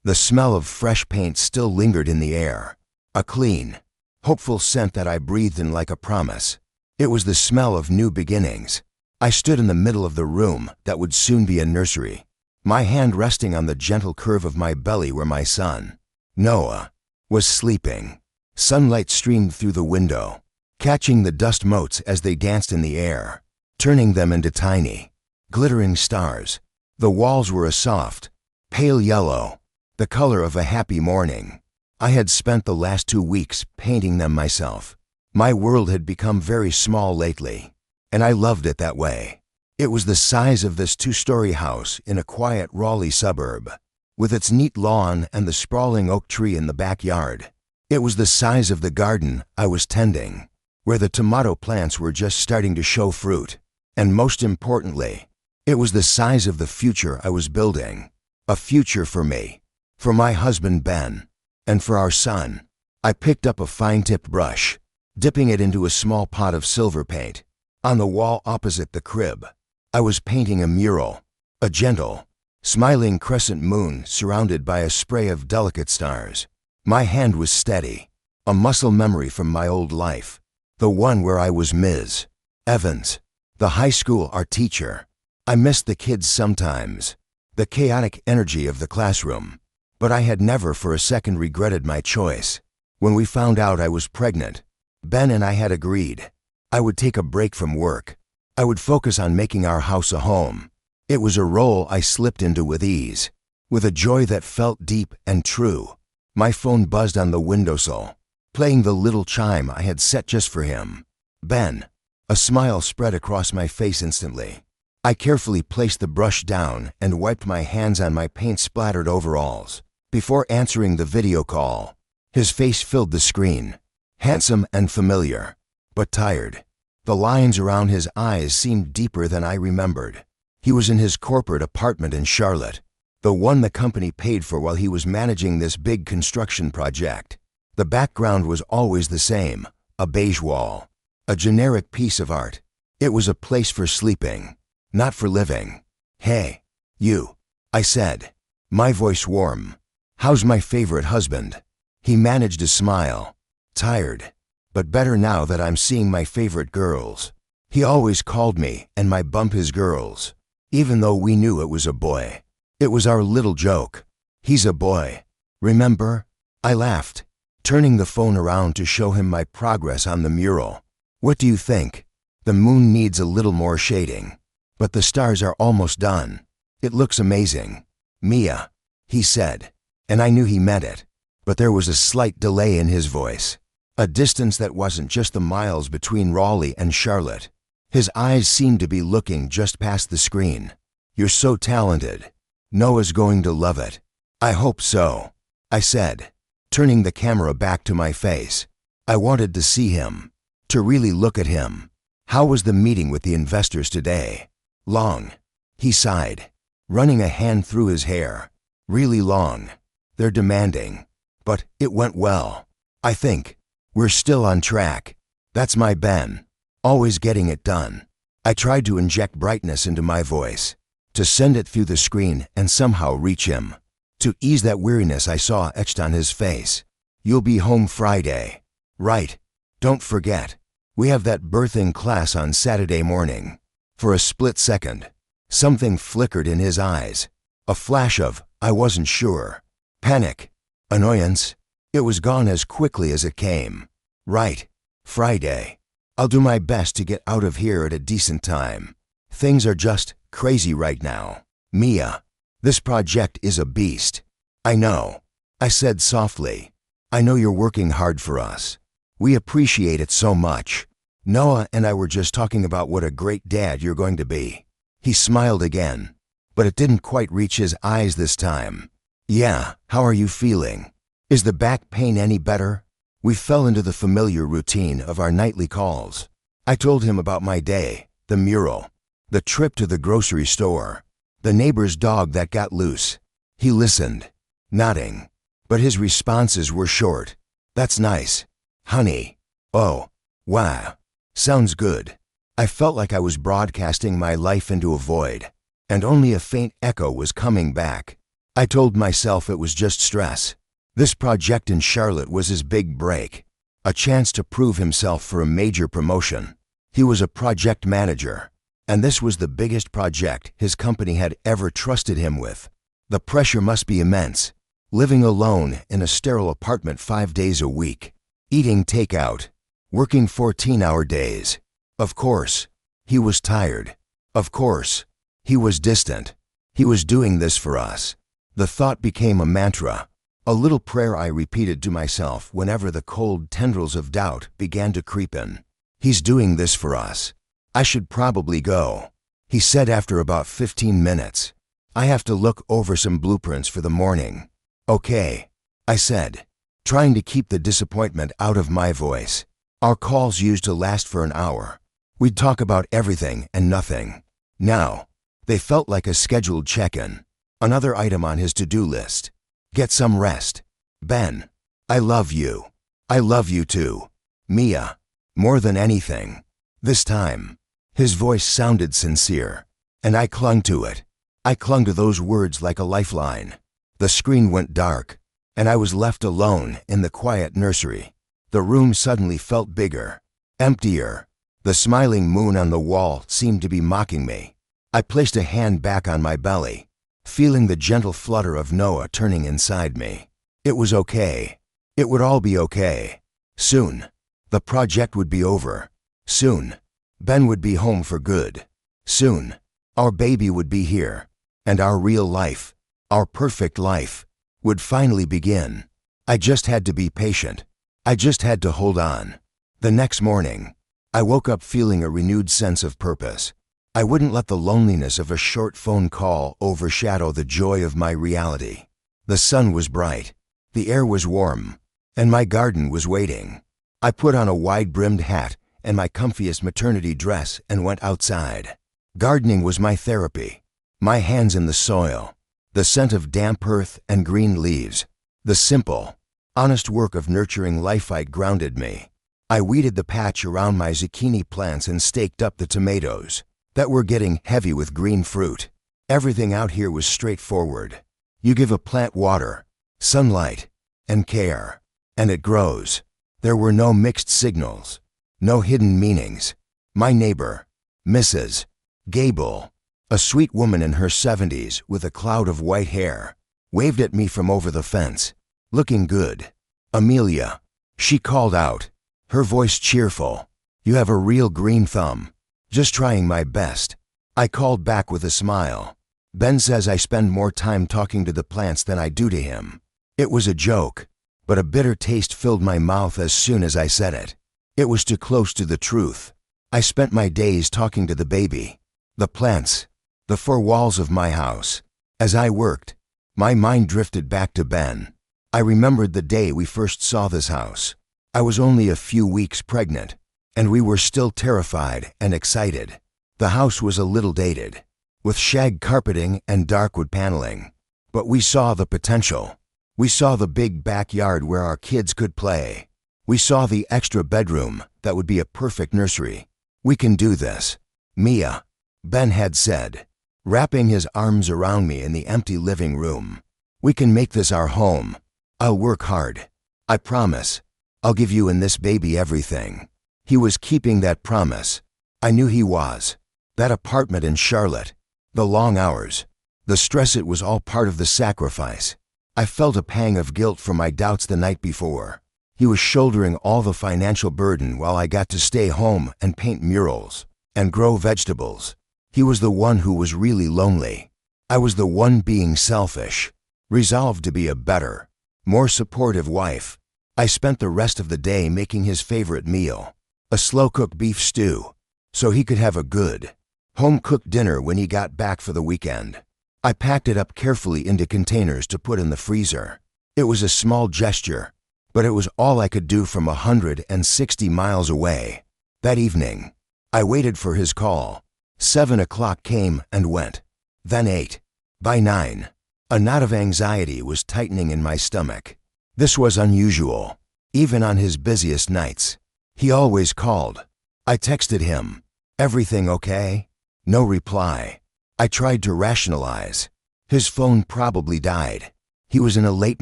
The smell of fresh paint still lingered in the air, a clean, hopeful scent that I breathed in like a promise. It was the smell of new beginnings. I stood in the middle of the room that would soon be a nursery, my hand resting on the gentle curve of my belly where my son, Noah, was sleeping. Sunlight streamed through the window, catching the dust motes as they danced in the air, turning them into tiny, glittering stars. The walls were a soft, pale yellow, the color of a happy morning. I had spent the last 2 weeks painting them myself. My world had become very small lately, and I loved it that way. It was the size of this 2-story house in a quiet Raleigh suburb, with its neat lawn and the sprawling oak tree in the backyard. It was the size of the garden I was tending, where the tomato plants were just starting to show fruit. And most importantly, it was the size of the future I was building. A future for me, for my husband Ben, and for our son. I picked up a fine-tipped brush, dipping it into a small pot of silver paint. On the wall opposite the crib, I was painting a mural, a gentle, smiling crescent moon surrounded by a spray of delicate stars. My hand was steady, a muscle memory from my old life, the one where I was Ms. Evans, the high school art teacher. I missed the kids sometimes, the chaotic energy of the classroom, but I had never for a second regretted my choice. When we found out I was pregnant, Ben and I had agreed I would take a break from work. I would focus on making our house a home. It was a role I slipped into with ease, with a joy that felt deep and true. My phone buzzed on the windowsill, playing the little chime I had set just for him. Ben. A smile spread across my face instantly. I carefully placed the brush down and wiped my hands on my paint-splattered overalls. Before answering the video call, his face filled the screen. Handsome and familiar, but tired. The lines around his eyes seemed deeper than I remembered. He was in his corporate apartment in Charlotte, the one the company paid for while he was managing this big construction project. The background was always the same, a beige wall, a generic piece of art. It was a place for sleeping, not for living. "Hey, you," I said, my voice warm. "How's my favorite husband?" He managed a smile. "Tired, but better now that I'm seeing my favorite girls." He always called me and my bump his girls, even though we knew it was a boy. It was our little joke. "He's a boy, remember?" I laughed, turning the phone around to show him my progress on the mural. "What do you think? The moon needs a little more shading, but the stars are almost done. It looks amazing." "Mia," he said, and I knew he meant it, but there was a slight delay in his voice, a distance that wasn't just the miles between Raleigh and Charlotte. His eyes seemed to be looking just past the screen. "You're so talented. Noah's going to love it." "I hope so," I said, turning the camera back to my face. I wanted to see him, to really look at him. "How was the meeting with the investors today?" "Long," he sighed, running a hand through his hair. "Really long. They're demanding, but it went well. I think we're still on track." That's my Ben, always getting it done. I tried to inject brightness into my voice, to send it through the screen and somehow reach him, to ease that weariness I saw etched on his face. "You'll be home Friday, right? Don't forget, we have that birthing class on Saturday morning." For a split second, something flickered in his eyes, a flash of, I wasn't sure, panic, annoyance. It was gone as quickly as it came. "Right, Friday. I'll do my best to get out of here at a decent time. Things are just crazy right now. Mia, this project is a beast." "I know," I said softly. "I know you're working hard for us. We appreciate it so much. Noah and I were just talking about what a great dad you're going to be." He smiled again, but it didn't quite reach his eyes this time. "Yeah, how are you feeling? Is the back pain any better?" We fell into the familiar routine of our nightly calls. I told him about my day, the mural, the trip to the grocery store, the neighbor's dog that got loose. He listened, nodding, but his responses were short. "That's nice, honey. Oh, wow. Sounds good." I felt like I was broadcasting my life into a void, and only a faint echo was coming back. I told myself it was just stress. This project in Charlotte was his big break, a chance to prove himself for a major promotion. He was a project manager, and this was the biggest project his company had ever trusted him with. The pressure must be immense, living alone in a sterile apartment 5 days a week, eating takeout, working 14-hour days. Of course, he was tired. Of course, he was distant. He was doing this for us. The thought became a mantra, a little prayer I repeated to myself whenever the cold tendrils of doubt began to creep in. He's doing this for us. I should probably go, he said after about 15 minutes. I have to look over some blueprints for the morning. Okay, I said, trying to keep the disappointment out of my voice. Our calls used to last for an hour. We'd talk about everything and nothing. Now, they felt like a scheduled check-in, another item on his to-do list. Get some rest. Ben, I love you. I love you too. Mia, more than anything. This time, his voice sounded sincere, and I clung to it. I clung to those words like a lifeline. The screen went dark, and I was left alone in the quiet nursery. The room suddenly felt bigger, emptier. The smiling moon on the wall seemed to be mocking me. I placed a hand back on my belly, feeling the gentle flutter of Noah turning inside me. It was okay. It would all be okay. Soon, the project would be over. Soon, Ben would be home for good. Soon, our baby would be here, and our real life, our perfect life, would finally begin. I just had to be patient. I just had to hold on. The next morning, I woke up feeling a renewed sense of purpose. I wouldn't let the loneliness of a short phone call overshadow the joy of my reality. The sun was bright, the air was warm, and my garden was waiting. I put on a wide-brimmed hat and my comfiest maternity dress and went outside. Gardening was my therapy. My hands in the soil, the scent of damp earth and green leaves, the simple, honest work of nurturing life grounded me. I weeded the patch around my zucchini plants and staked up the tomatoes that were getting heavy with green fruit. Everything out here was straightforward. You give a plant water, sunlight, and care, and it grows. There were no mixed signals, no hidden meanings. My neighbor, Mrs. Gable, a sweet woman in her 70s with a cloud of white hair, waved at me from over the fence, looking good. Amelia, she called out, her voice cheerful. You have a real green thumb. Just trying my best. I called back with a smile. Ben says I spend more time talking to the plants than I do to him. It was a joke, but a bitter taste filled my mouth as soon as I said it. It was too close to the truth. I spent my days talking to the baby, the plants, the four walls of my house. As I worked, my mind drifted back to Ben. I remembered the day we first saw this house. I was only a few weeks pregnant, and we were still terrified and excited. The house was a little dated, with shag carpeting and dark wood paneling. But we saw the potential. We saw the big backyard where our kids could play. We saw the extra bedroom that would be a perfect nursery. We can do this, Mia, Ben had said, wrapping his arms around me in the empty living room. We can make this our home. I'll work hard. I promise. I'll give you and this baby everything. He was keeping that promise. I knew he was. That apartment in Charlotte, the long hours, the stress, it was all part of the sacrifice. I felt a pang of guilt for my doubts the night before. He was shouldering all the financial burden while I got to stay home and paint murals and grow vegetables. He was the one who was really lonely. I was the one being selfish, resolved to be a better, more supportive wife. I spent the rest of the day making his favorite meal, a slow-cooked beef stew, so he could have a good, home-cooked dinner when he got back for the weekend. I packed it up carefully into containers to put in the freezer. It was a small gesture, but it was all I could do from 160 miles away. That evening, I waited for his call. 7 o'clock came and went, then 8. By 9, a knot of anxiety was tightening in my stomach. This was unusual, even on his busiest nights. He always called. I texted him, "Everything okay?" No reply. I tried to rationalize. His phone probably died. He was in a late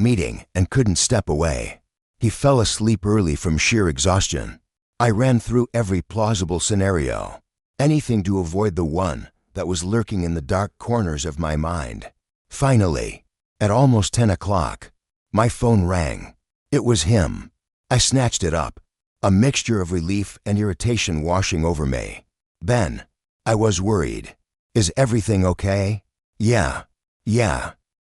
meeting and couldn't step away. He fell asleep early from sheer exhaustion. I ran through every plausible scenario, anything to avoid the one that was lurking in the dark corners of my mind. Finally, at almost 10 o'clock, my phone rang. It was him. I snatched it up, a mixture of relief and irritation washing over me. "Ben," I was worried. "Is everything okay?" Yeah.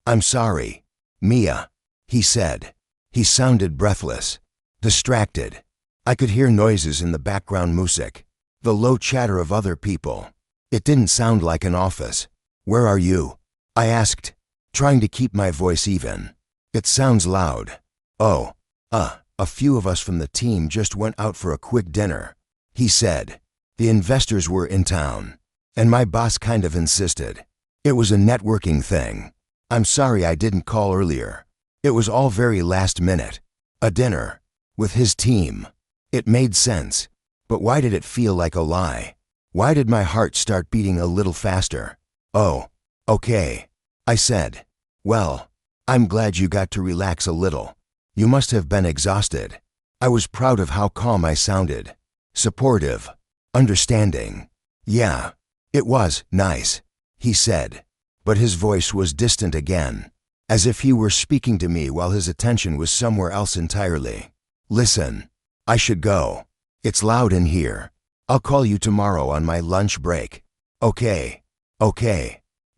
"I'm sorry, Mia," he said. He sounded breathless, distracted. I could hear noises in the background music, the low chatter of other people. It didn't sound like an office. "Where are you?" I asked, trying to keep my voice even. "It sounds loud." "Oh, a few of us from the team just went out for a quick dinner," he said. "The investors were in town, and my boss kind of insisted. It was a networking thing. I'm sorry I didn't call earlier. It was all very last minute. A dinner with his team. It made sense, but why did it feel like a lie? Why did my heart start beating a little faster?" "Oh, okay," I said. "Well, I'm glad you got to relax a little. You must have been exhausted." I was proud of how calm I sounded. Supportive. Understanding. "Yeah, it was nice," he said, but his voice was distant again, as if he were speaking to me while his attention was somewhere else entirely. "Listen, I should go. It's loud in here. I'll call you tomorrow on my lunch break." Okay.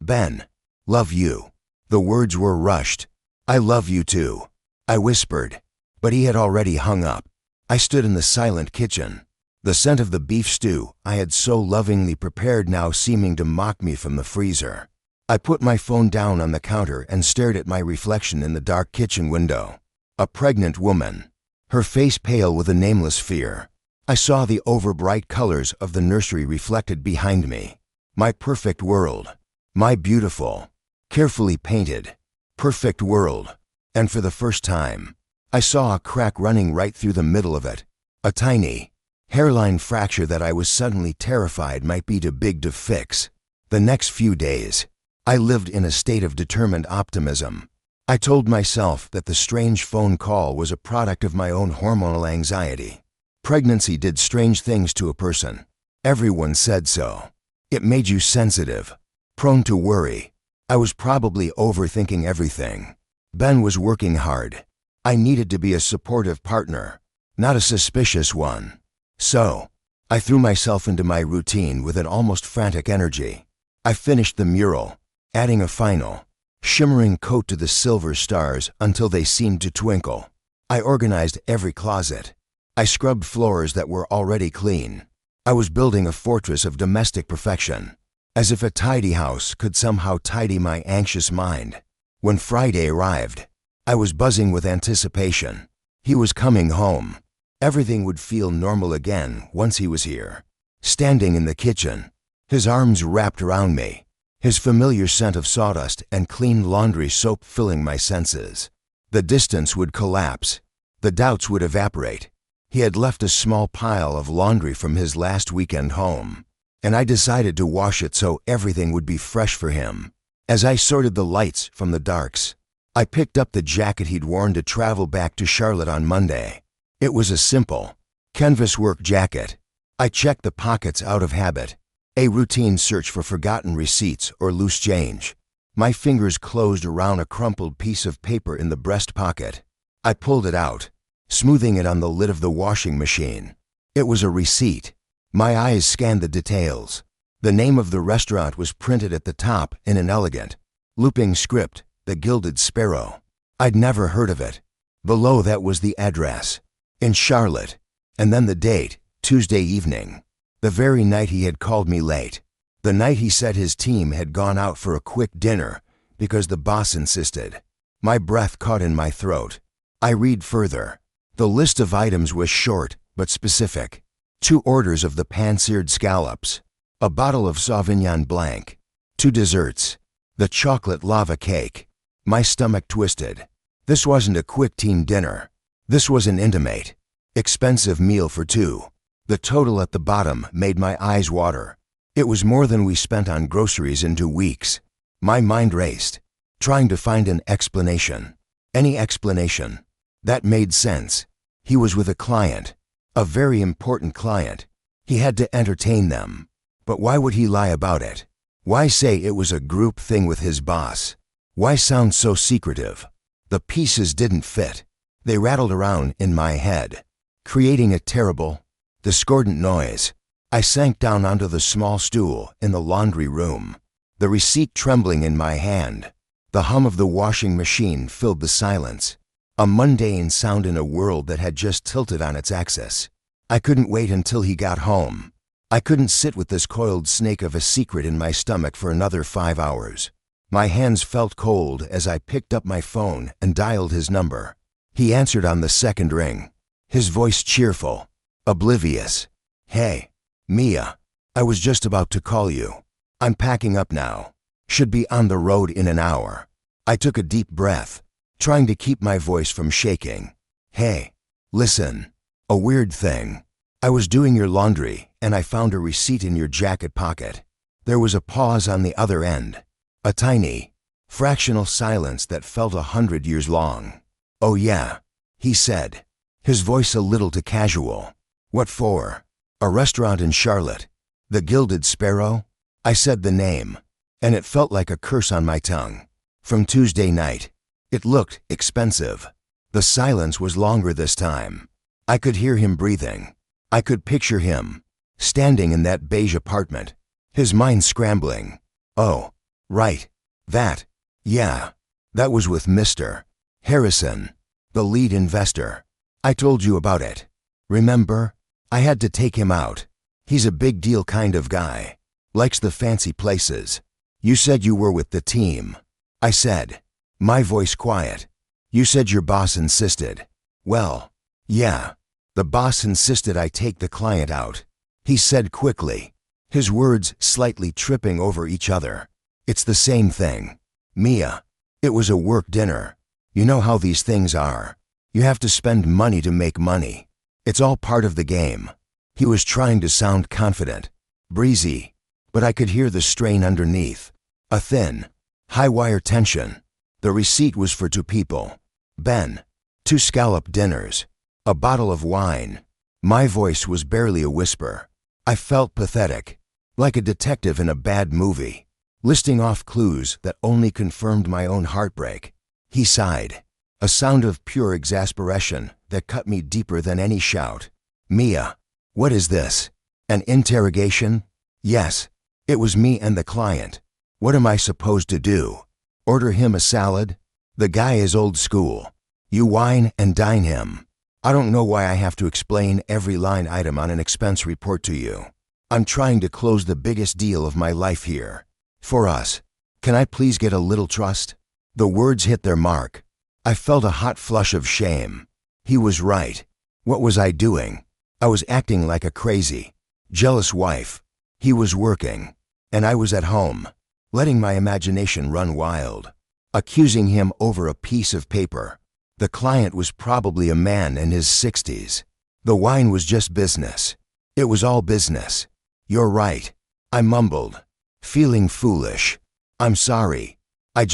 "Ben, love you." The words were rushed. "I love you too," I whispered, but he had already hung up. I stood in the silent kitchen, the scent of the beef stew I had so lovingly prepared now seeming to mock me from the freezer. I put my phone down on the counter and stared at my reflection in the dark kitchen window. A pregnant woman, her face pale with a nameless fear. I saw the overbright colors of the nursery reflected behind me. My perfect world. My beautiful, carefully painted, perfect world. And for the first time, I saw a crack running right through the middle of it. A tiny, hairline fracture that I was suddenly terrified might be too big to fix. The next few days, I lived in a state of determined optimism. I told myself that the strange phone call was a product of my own hormonal anxiety. Pregnancy did strange things to a person. Everyone said so. It made you sensitive, prone to worry. I was probably overthinking everything. Ben was working hard. I needed to be a supportive partner, not a suspicious one. So, I threw myself into my routine with an almost frantic energy. I finished the mural, adding a final, shimmering coat to the silver stars until they seemed to twinkle. I organized every closet. I scrubbed floors that were already clean. I was building a fortress of domestic perfection, as if a tidy house could somehow tidy my anxious mind. When Friday arrived, I was buzzing with anticipation. He was coming home. Everything would feel normal again once he was here. Standing in the kitchen, his arms wrapped around me, his familiar scent of sawdust and clean laundry soap filling my senses. The distance would collapse. The doubts would evaporate. He had left a small pile of laundry from his last weekend home, and I decided to wash it so everything would be fresh for him. As I sorted the lights from the darks, I picked up the jacket he'd worn to travel back to Charlotte on Monday. It was a simple, canvas work jacket. I checked the pockets out of habit, a routine search for forgotten receipts or loose change. My fingers closed around a crumpled piece of paper in the breast pocket. I pulled it out, smoothing it on the lid of the washing machine. It was a receipt. My eyes scanned the details. The name of the restaurant was printed at the top in an elegant, looping script, The Gilded Sparrow. I'd never heard of it. Below that was the address, in Charlotte, and then the date, Tuesday evening, the very night he had called me late, the night he said his team had gone out for a quick dinner because the boss insisted. My breath caught in my throat. I read further. The list of items was short but specific. 2 orders of the pan-seared scallops, a bottle of Sauvignon Blanc, 2 desserts, the chocolate lava cake. My stomach twisted. This wasn't a quick teen dinner. This was an intimate, expensive meal for 2. The total at the bottom made my eyes water. It was more than we spent on groceries in 2 weeks. My mind raced. trying to find an explanation. Any explanation. That made sense. He was with a client, a very important client. He had to entertain them. But why would he lie about it? Why say it was a group thing with his boss? Why sound so secretive? The pieces didn't fit. They rattled around in my head, creating a terrible, discordant noise. I sank down onto the small stool in the laundry room, the receipt trembling in my hand. The hum of the washing machine filled the silence, a mundane sound in a world that had just tilted on its axis. I couldn't wait until he got home. I couldn't sit with this coiled snake of a secret in my stomach for another 5 hours. My hands felt cold as I picked up my phone and dialed his number. He answered on the second ring, his voice cheerful, oblivious. "Hey, Mia, I was just about to call you. I'm packing up now. Should be on the road in an hour." I took a deep breath, trying to keep my voice from shaking. "Hey, listen, a weird thing. I was doing your laundry and I found a receipt in your jacket pocket." There was a pause on the other end, a tiny, fractional silence that felt 100 years long. "Oh yeah," he said, his voice a little too casual. "What for?" "A restaurant in Charlotte. The Gilded Sparrow?" I said the name, and it felt like a curse on my tongue. "From Tuesday night." It looked expensive. The silence was longer this time. I could hear him breathing. I could picture him, standing in that beige apartment, his mind scrambling. "Oh, right. That. Yeah. That was with Mr. Harrison, the lead investor. I told you about it. Remember? I had to take him out. He's a big deal kind of guy. Likes the fancy places. You said you were with the team." I said, my voice quiet. "You said your boss insisted." "Well, yeah. The boss insisted I take the client out," he said quickly, his words slightly tripping over each other. "It's the same thing. Mia, it was a work dinner. You know how these things are. You have to spend money to make money. It's all part of the game." He was trying to sound confident, breezy, but I could hear the strain underneath, a thin, high-wire tension. The receipt was for 2 people. Ben, 2 scallop dinners, a bottle of wine. My voice was barely a whisper. I felt pathetic, like a detective in a bad movie, listing off clues that only confirmed my own heartbreak. He sighed, a sound of pure exasperation that cut me deeper than any shout. "Mia, what is this? An interrogation?" "Yes, it was me and the client. What am I supposed to do? Order him a salad? The guy is old school. You wine and dine him. I don't know why I have to explain every line item on an expense report to you. I'm trying to close the biggest deal of my life here. For us. Can I please get a little trust?" The words hit their mark. I felt a hot flush of shame. He was right. What was I doing? I was acting like a crazy, jealous wife. He was working, and I was at home, letting my imagination run wild, accusing him over a piece of paper. The client was probably a man in his 60s. The wine was just business. It was all business. "You're right," I mumbled, feeling foolish. "I'm sorry. I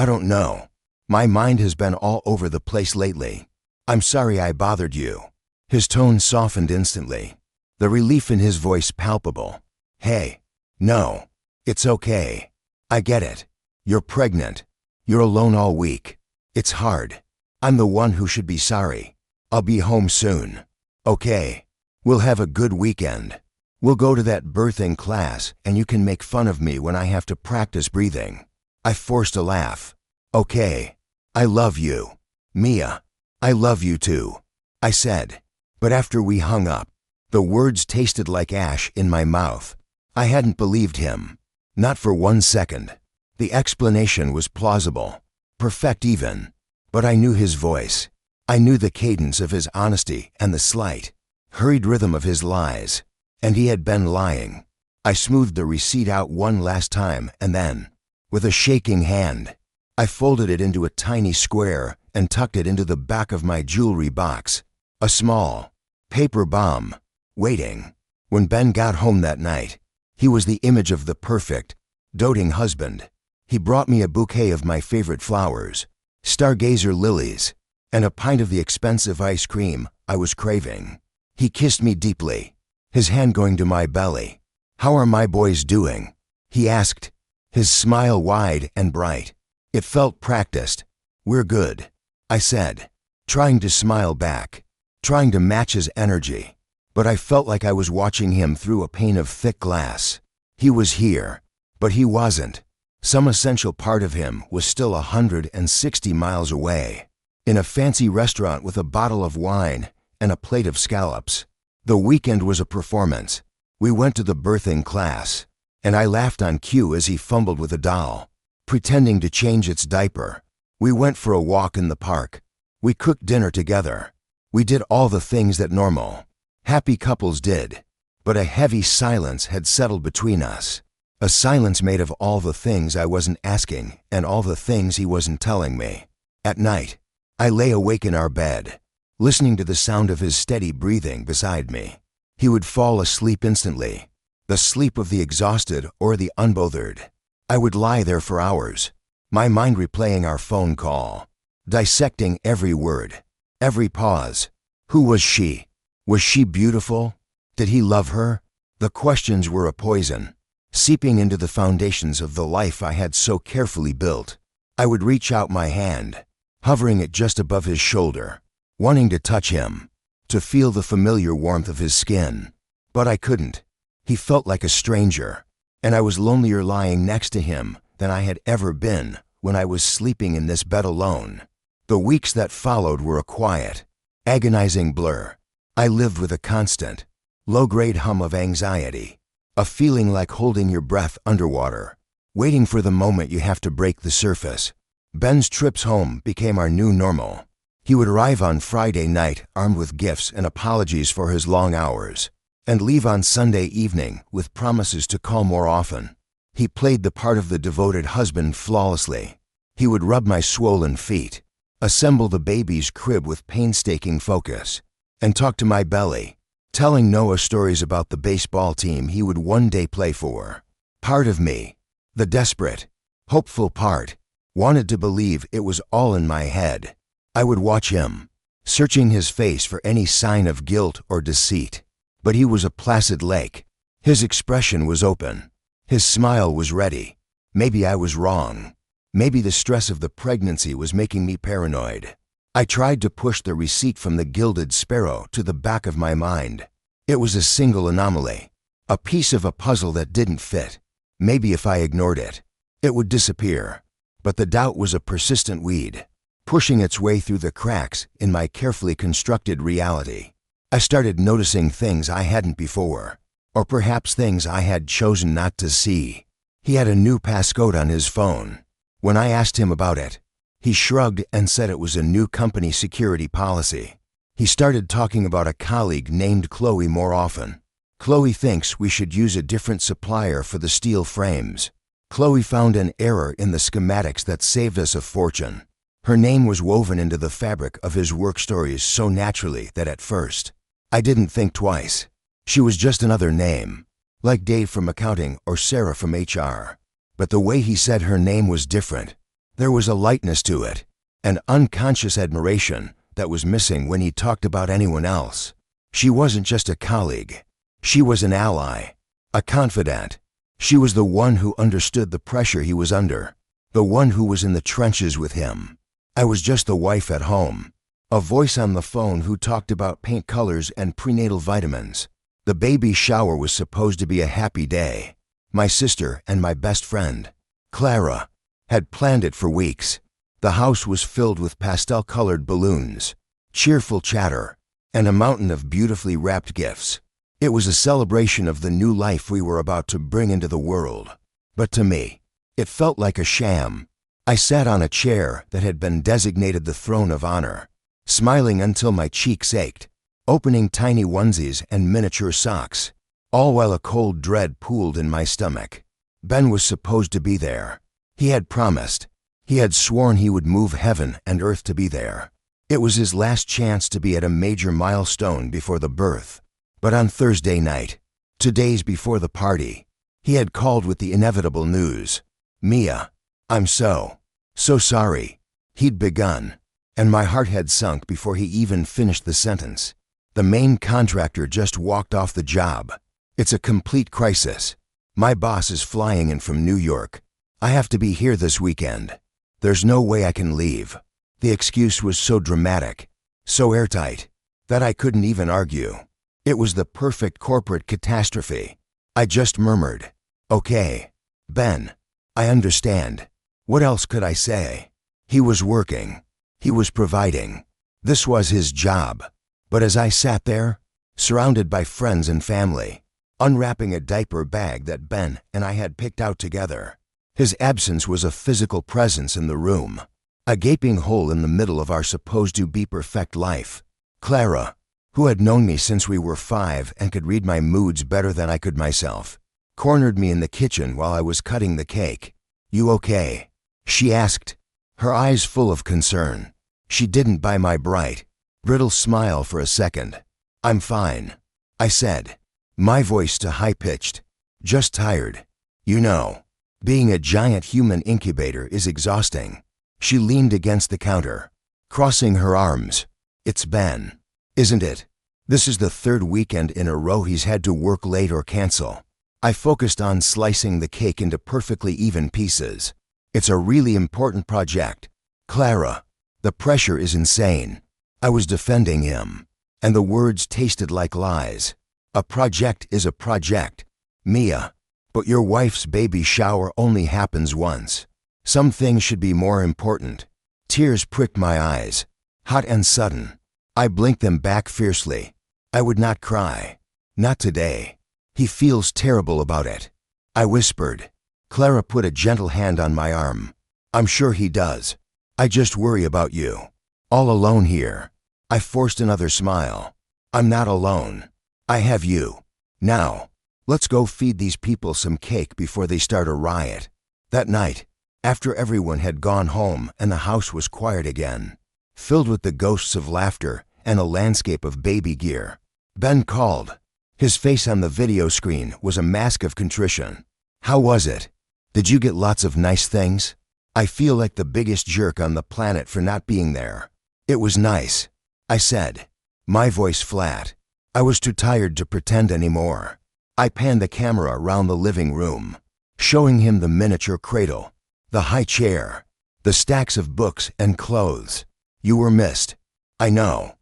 don't know. My mind has been all over the place lately. I'm sorry I bothered you." His tone softened instantly, the relief in his voice palpable. "Hey, no, it's okay. I get it. You're pregnant. You're alone all week. It's hard. I'm the one who should be sorry. I'll be home soon. Okay. We'll have a good weekend. We'll go to that birthing class and you can make fun of me when I have to practice breathing." I forced a laugh. "Okay. I love you. Mia, I love you too," I said. But after we hung up, the words tasted like ash in my mouth. I hadn't believed him. Not for 1 second. The explanation was plausible, perfect even. But I knew his voice. I knew the cadence of his honesty and the slight, hurried rhythm of his lies. And he had been lying. I smoothed the receipt out one last time and then, with a shaking hand, I folded it into a tiny square and tucked it into the back of my jewelry box. A small, paper bomb, waiting. When Ben got home that night, he was the image of the perfect, doting husband. He brought me a bouquet of my favorite flowers, stargazer lilies, and a pint of the expensive ice cream I was craving. He kissed me deeply, his hand going to my belly. "How are my boys doing?" he asked, his smile wide and bright. It felt practiced. "We're good," I said, trying to smile back, trying to match his energy. But I felt like I was watching him through a pane of thick glass. He was here, but he wasn't. Some essential part of him was still 160 miles away, in a fancy restaurant with a bottle of wine and a plate of scallops. The weekend was a performance. We went to the birthing class, and I laughed on cue as he fumbled with a doll, pretending to change its diaper. We went for a walk in the park. We cooked dinner together. We did all the things that normal, happy couples did. But a heavy silence had settled between us. A silence made of all the things I wasn't asking and all the things he wasn't telling me. At night, I lay awake in our bed, listening to the sound of his steady breathing beside me. He would fall asleep instantly, the sleep of the exhausted or the unbothered. I would lie there for hours, my mind replaying our phone call, dissecting every word, every pause. Who was she? Was she beautiful? Did he love her? The questions were a poison, seeping into the foundations of the life I had so carefully built. I would reach out my hand, hovering it just above his shoulder, wanting to touch him, to feel the familiar warmth of his skin. But I couldn't. He felt like a stranger, and I was lonelier lying next to him than I had ever been when I was sleeping in this bed alone. The weeks that followed were a quiet, agonizing blur. I lived with a constant, low-grade hum of anxiety, a feeling like holding your breath underwater, waiting for the moment you have to break the surface. Ben's trips home became our new normal. He would arrive on Friday night armed with gifts and apologies for his long hours, and leave on Sunday evening with promises to call more often. He played the part of the devoted husband flawlessly. He would rub my swollen feet, assemble the baby's crib with painstaking focus, and talk to my belly, telling Noah stories about the baseball team he would one day play for. Part of me, the desperate, hopeful part, wanted to believe it was all in my head. I would watch him, searching his face for any sign of guilt or deceit. But he was a placid lake. His expression was open. His smile was ready. Maybe I was wrong. Maybe the stress of the pregnancy was making me paranoid. I tried to push the receipt from the gilded sparrow to the back of my mind. It was a single anomaly, a piece of a puzzle that didn't fit. Maybe if I ignored it, it would disappear. But the doubt was a persistent weed, pushing its way through the cracks in my carefully constructed reality. I started noticing things I hadn't before, or perhaps things I had chosen not to see. He had a new passcode on his phone. When I asked him about it, he shrugged and said it was a new company security policy. He started talking about a colleague named Chloe more often. Chloe thinks we should use a different supplier for the steel frames. Chloe found an error in the schematics that saved us a fortune. Her name was woven into the fabric of his work stories so naturally that at first, I didn't think twice. She was just another name, like Dave from accounting or Sarah from HR. But the way he said her name was different. There was a lightness to it, an unconscious admiration that was missing when he talked about anyone else. She wasn't just a colleague. She was an ally, a confidant. She was the one who understood the pressure he was under, the one who was in the trenches with him. I was just the wife at home, a voice on the phone who talked about paint colors and prenatal vitamins. The baby shower was supposed to be a happy day. My sister and my best friend, Clara, had planned it for weeks. The house was filled with pastel-colored balloons, cheerful chatter, and a mountain of beautifully wrapped gifts. It was a celebration of the new life we were about to bring into the world. But to me, it felt like a sham. I sat on a chair that had been designated the throne of honor, smiling until my cheeks ached, opening tiny onesies and miniature socks, all while a cold dread pooled in my stomach. Ben was supposed to be there. He had promised. He had sworn he would move heaven and earth to be there. It was his last chance to be at a major milestone before the birth. But on Thursday night, 2 days before the party, he had called with the inevitable news. "Mia, I'm so sorry." He'd begun, and my heart had sunk before he even finished the sentence. "The main contractor just walked off the job. It's a complete crisis. My boss is flying in from New York. I have to be here this weekend. There's no way I can leave." The excuse was so dramatic, so airtight, that I couldn't even argue. It was the perfect corporate catastrophe. I just murmured, "Okay, Ben, I understand." What else could I say? He was working. He was providing. This was his job. But as I sat there, surrounded by friends and family, unwrapping a diaper bag that Ben and I had picked out together, his absence was a physical presence in the room, a gaping hole in the middle of our supposed-to-be perfect life. Clara, who had known me since we were 5 and could read my moods better than I could myself, cornered me in the kitchen while I was cutting the cake. "You okay?" she asked, her eyes full of concern. She didn't buy my bright, brittle smile for a second. "I'm fine," I said, my voice too high-pitched. "Just tired. You know, being a giant human incubator is exhausting." She leaned against the counter, crossing her arms. "It's Ben, isn't it? This is the 3rd weekend in a row he's had to work late or cancel." I focused on slicing the cake into perfectly even pieces. "It's a really important project, Clara. The pressure is insane." I was defending him, and the words tasted like lies. "A project is a project, Mia, but your wife's baby shower only happens once. Some things should be more important." Tears pricked my eyes, hot and sudden. I blinked them back fiercely. I would not cry. Not today. "He feels terrible about it," I whispered. Clara put a gentle hand on my arm. "I'm sure he does. I just worry about you. All alone here." I forced another smile. "I'm not alone. I have you. Now, let's go feed these people some cake before they start a riot." That night, after everyone had gone home and the house was quiet again, filled with the ghosts of laughter and a landscape of baby gear, Ben called. His face on the video screen was a mask of contrition. "How was it? Did you get lots of nice things?" I feel like the biggest jerk on the planet for not being there. "It was nice," I said, my voice flat. I was too tired to pretend anymore. I panned the camera around the living room, showing him the miniature cradle, the high chair, the stacks of books and clothes. "You were missed. I know.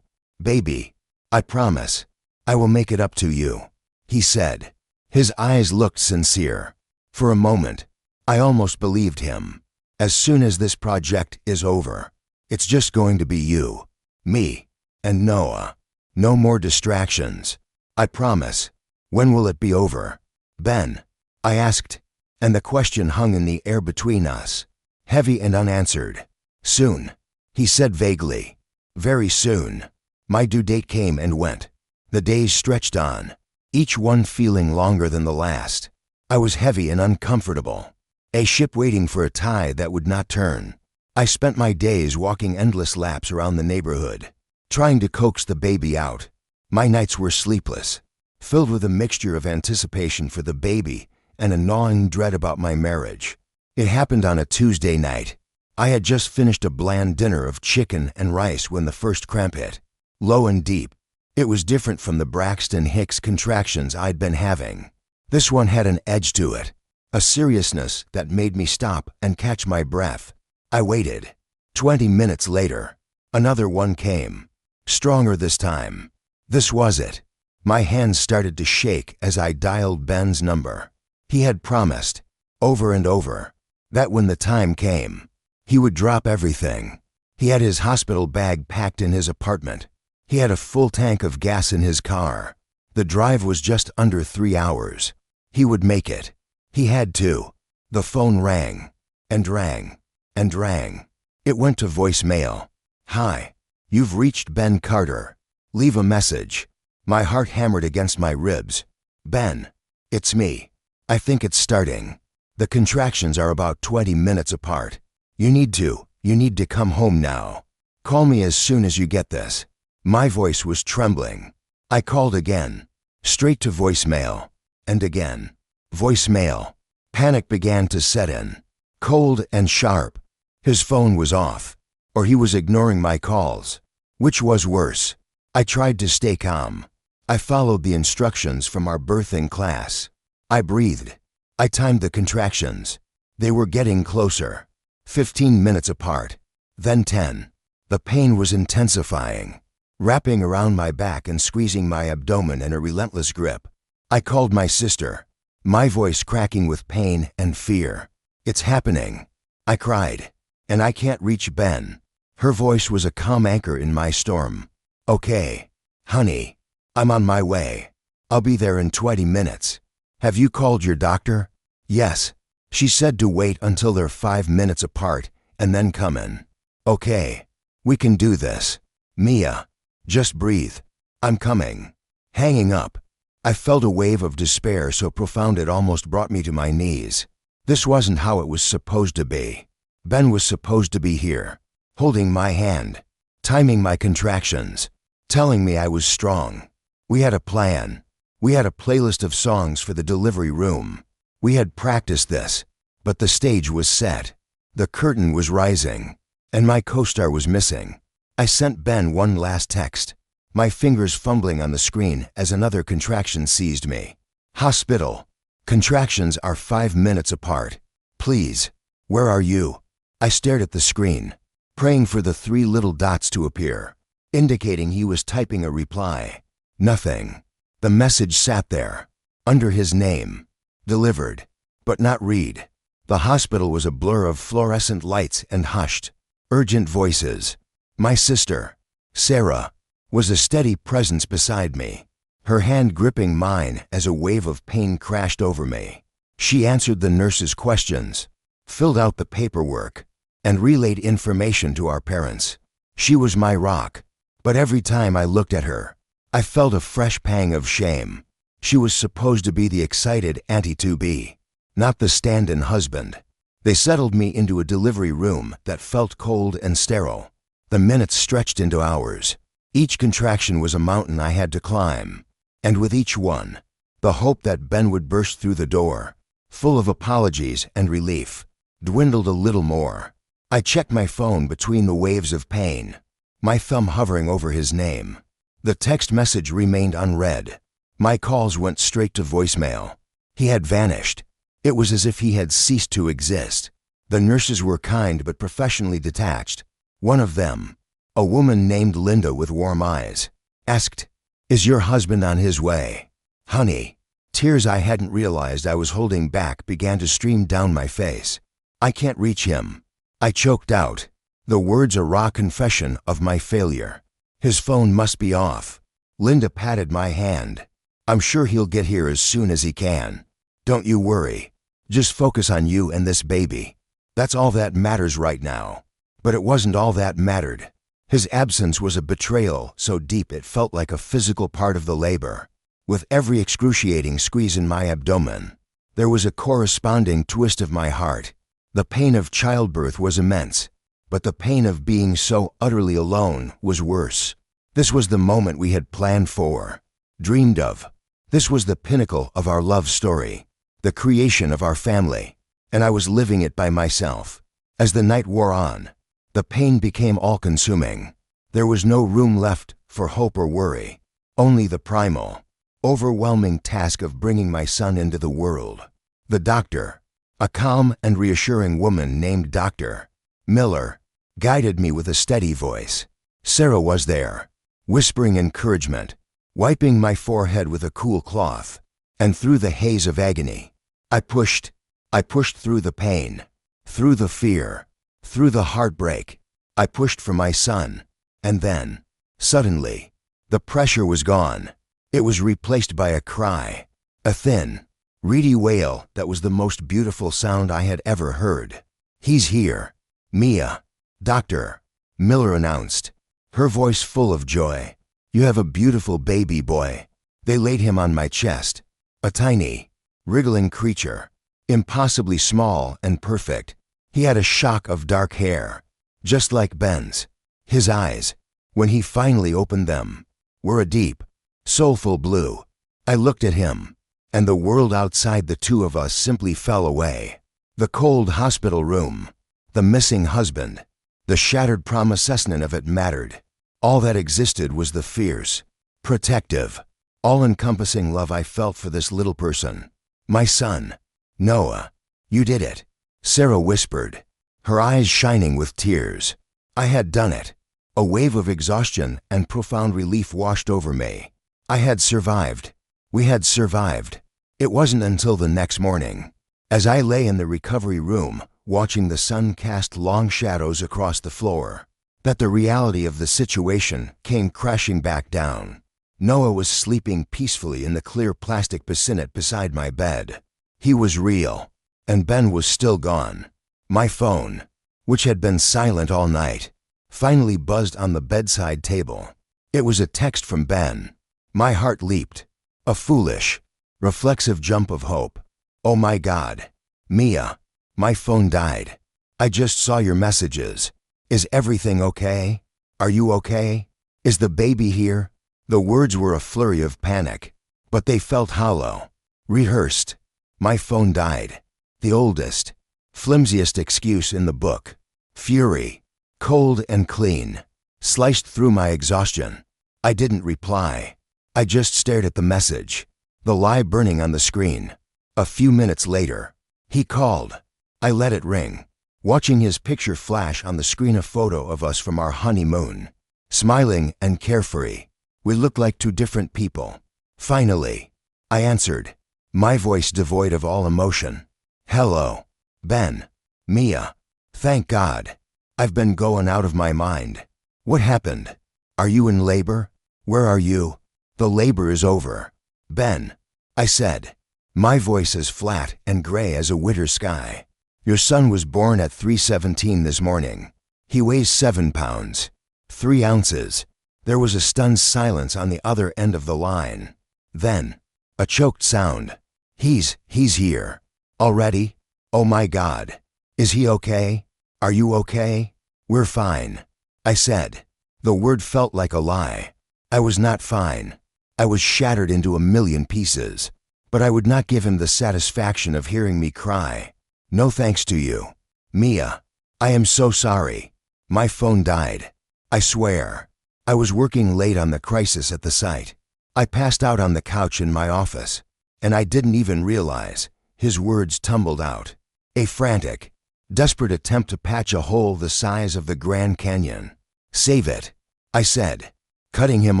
Baby, I promise. I will make it up to you," he said. His eyes looked sincere. For a moment, I almost believed him. "As soon as this project is over, it's just going to be you, me, and Noah. No more distractions. I promise." "When will it be over, Ben?" I asked, and the question hung in the air between us, heavy and unanswered. "Soon," he said vaguely. "Very soon." My due date came and went. The days stretched on, each one feeling longer than the last. I was heavy and uncomfortable, a ship waiting for a tide that would not turn. I spent my days walking endless laps around the neighborhood, trying to coax the baby out. My nights were sleepless, filled with a mixture of anticipation for the baby and a gnawing dread about my marriage. It happened on a Tuesday night. I had just finished a bland dinner of chicken and rice when the first cramp hit, low and deep. It was different from the Braxton Hicks contractions I'd been having. This one had an edge to it, a seriousness that made me stop and catch my breath. I waited. 20 minutes later, another one came, stronger this time. This was it. My hands started to shake as I dialed Ben's number. He had promised, over and over, that when the time came, he would drop everything. He had his hospital bag packed in his apartment. He had a full tank of gas in his car. The drive was just under 3 hours. He would make it. He had to. The phone rang, and rang, and rang. It went to voicemail. "Hi, you've reached Ben Carter. Leave a message." My heart hammered against my ribs. "Ben, it's me. I think it's starting. The contractions are about 20 minutes apart. You need to come home now. Call me as soon as you get this." My voice was trembling. I called again, straight to voicemail, and again. Voicemail. Panic began to set in. Cold and sharp. His phone was off, or he was ignoring my calls. Which was worse? I tried to stay calm. I followed the instructions from our birthing class. I breathed. I timed the contractions. They were getting closer. 15 minutes apart. Then 10. The pain was intensifying, wrapping around my back and squeezing my abdomen in a relentless grip. I called my sister, my voice cracking with pain and fear. "It's happening," I cried. "And I can't reach Ben." Her voice was a calm anchor in my storm. "Okay, honey, I'm on my way. I'll be there in 20 minutes. Have you called your doctor?" "Yes." She said to wait until they're 5 minutes apart and then come in. "Okay, we can do this. Mia, just breathe. I'm coming." Hanging up, I felt a wave of despair so profound it almost brought me to my knees. This wasn't how it was supposed to be. Ben was supposed to be here, holding my hand, timing my contractions, telling me I was strong. We had a plan. We had a playlist of songs for the delivery room. We had practiced this, but the stage was set. The curtain was rising, and my co-star was missing. I sent Ben one last text, my fingers fumbling on the screen as another contraction seized me. "Hospital. Contractions are 5 minutes apart. Please, where are you?" I stared at the screen, praying for the 3 little dots to appear, indicating he was typing a reply. Nothing. The message sat there, under his name. Delivered, but not read. The hospital was a blur of fluorescent lights and hushed, urgent voices. My sister, Sarah, was a steady presence beside me, her hand gripping mine as a wave of pain crashed over me. She answered the nurse's questions, filled out the paperwork, and relayed information to our parents. She was my rock, but every time I looked at her, I felt a fresh pang of shame. She was supposed to be the excited auntie to be, not the stand-in husband. They settled me into a delivery room that felt cold and sterile. The minutes stretched into hours. Each contraction was a mountain I had to climb, and with each one, the hope that Ben would burst through the door, full of apologies and relief, dwindled a little more. I checked my phone between the waves of pain, my thumb hovering over his name. The text message remained unread. My calls went straight to voicemail. He had vanished. It was as if he had ceased to exist. The nurses were kind but professionally detached. One of them, a woman named Linda with warm eyes, asked, "Is your husband on his way?" "Honey." Tears I hadn't realized I was holding back began to stream down my face. "I can't reach him." I choked out, the words a raw confession of my failure. "His phone must be off." Linda patted my hand. "I'm sure he'll get here as soon as he can. Don't you worry. Just focus on you and this baby. That's all that matters right now." But it wasn't all that mattered. His absence was a betrayal so deep it felt like a physical part of the labor. With every excruciating squeeze in my abdomen, there was a corresponding twist of my heart. The pain of childbirth was immense, but the pain of being so utterly alone was worse. This was the moment we had planned for, dreamed of. This was the pinnacle of our love story, the creation of our family, and I was living it by myself. As the night wore on, the pain became all-consuming. There was no room left for hope or worry, only the primal, overwhelming task of bringing my son into the world. The doctor, a calm and reassuring woman named Dr. Miller, guided me with a steady voice. Sarah was there, whispering encouragement, wiping my forehead with a cool cloth, and through the haze of agony, I pushed through the pain, through the fear, through the heartbreak. I pushed for my son, and then, suddenly, the pressure was gone. It was replaced by a cry, a thin, reedy wail that was the most beautiful sound I had ever heard. "He's here, Mia," Dr. Miller announced, her voice full of joy. "You have a beautiful baby boy." They laid him on my chest, a tiny, wriggling creature, impossibly small and perfect. He had a shock of dark hair, just like Ben's. His eyes, when he finally opened them, were a deep, soulful blue. I looked at him, and the world outside the two of us simply fell away. The cold hospital room, the missing husband, the shattered promises, none of it mattered. All that existed was the fierce, protective, all-encompassing love I felt for this little person. My son. Noah. You did it, Sarah whispered, her eyes shining with tears. I had done it. A wave of exhaustion and profound relief washed over me. I had survived. We had survived. It wasn't until the next morning, as I lay in the recovery room, watching the sun cast long shadows across the floor, that the reality of the situation came crashing back down. Noah was sleeping peacefully in the clear plastic bassinet beside my bed. He was real, and Ben was still gone. My phone, which had been silent all night, finally buzzed on the bedside table. It was a text from Ben. My heart leaped. A foolish, reflexive jump of hope. Oh my God. Mia. My phone died. I just saw your messages. Is everything okay? Are you okay? Is the baby here? The words were a flurry of panic, but they felt hollow, rehearsed. My phone died. The oldest, flimsiest excuse in the book. Fury, cold and clean, sliced through my exhaustion. I didn't reply. I just stared at the message, the lie burning on the screen. A few minutes later, he called. I let it ring, watching his picture flash on the screen, a photo of us from our honeymoon. Smiling and carefree. We looked like two different people. Finally, I answered, my voice devoid of all emotion. Hello, Ben. Mia. Thank God. I've been going out of my mind. What happened? Are you in labor? Where are you? The labor is over. Ben. I said, my voice as flat and gray as a winter sky. Your son was born at 3:17 this morning. He weighs 7 pounds, 3 ounces. There was a stunned silence on the other end of the line. Then, a choked sound. He's here. Already? Oh my God. Is he okay? Are you okay? We're fine. I said. The word felt like a lie. I was not fine. I was shattered into a million pieces. But I would not give him the satisfaction of hearing me cry. No thanks to you. Mia. I am so sorry. My phone died. I swear. I was working late on the crisis at the site. I passed out on the couch in my office, and I didn't even realize. His words tumbled out. A frantic, desperate attempt to patch a hole the size of the Grand Canyon. Save it, I said, cutting him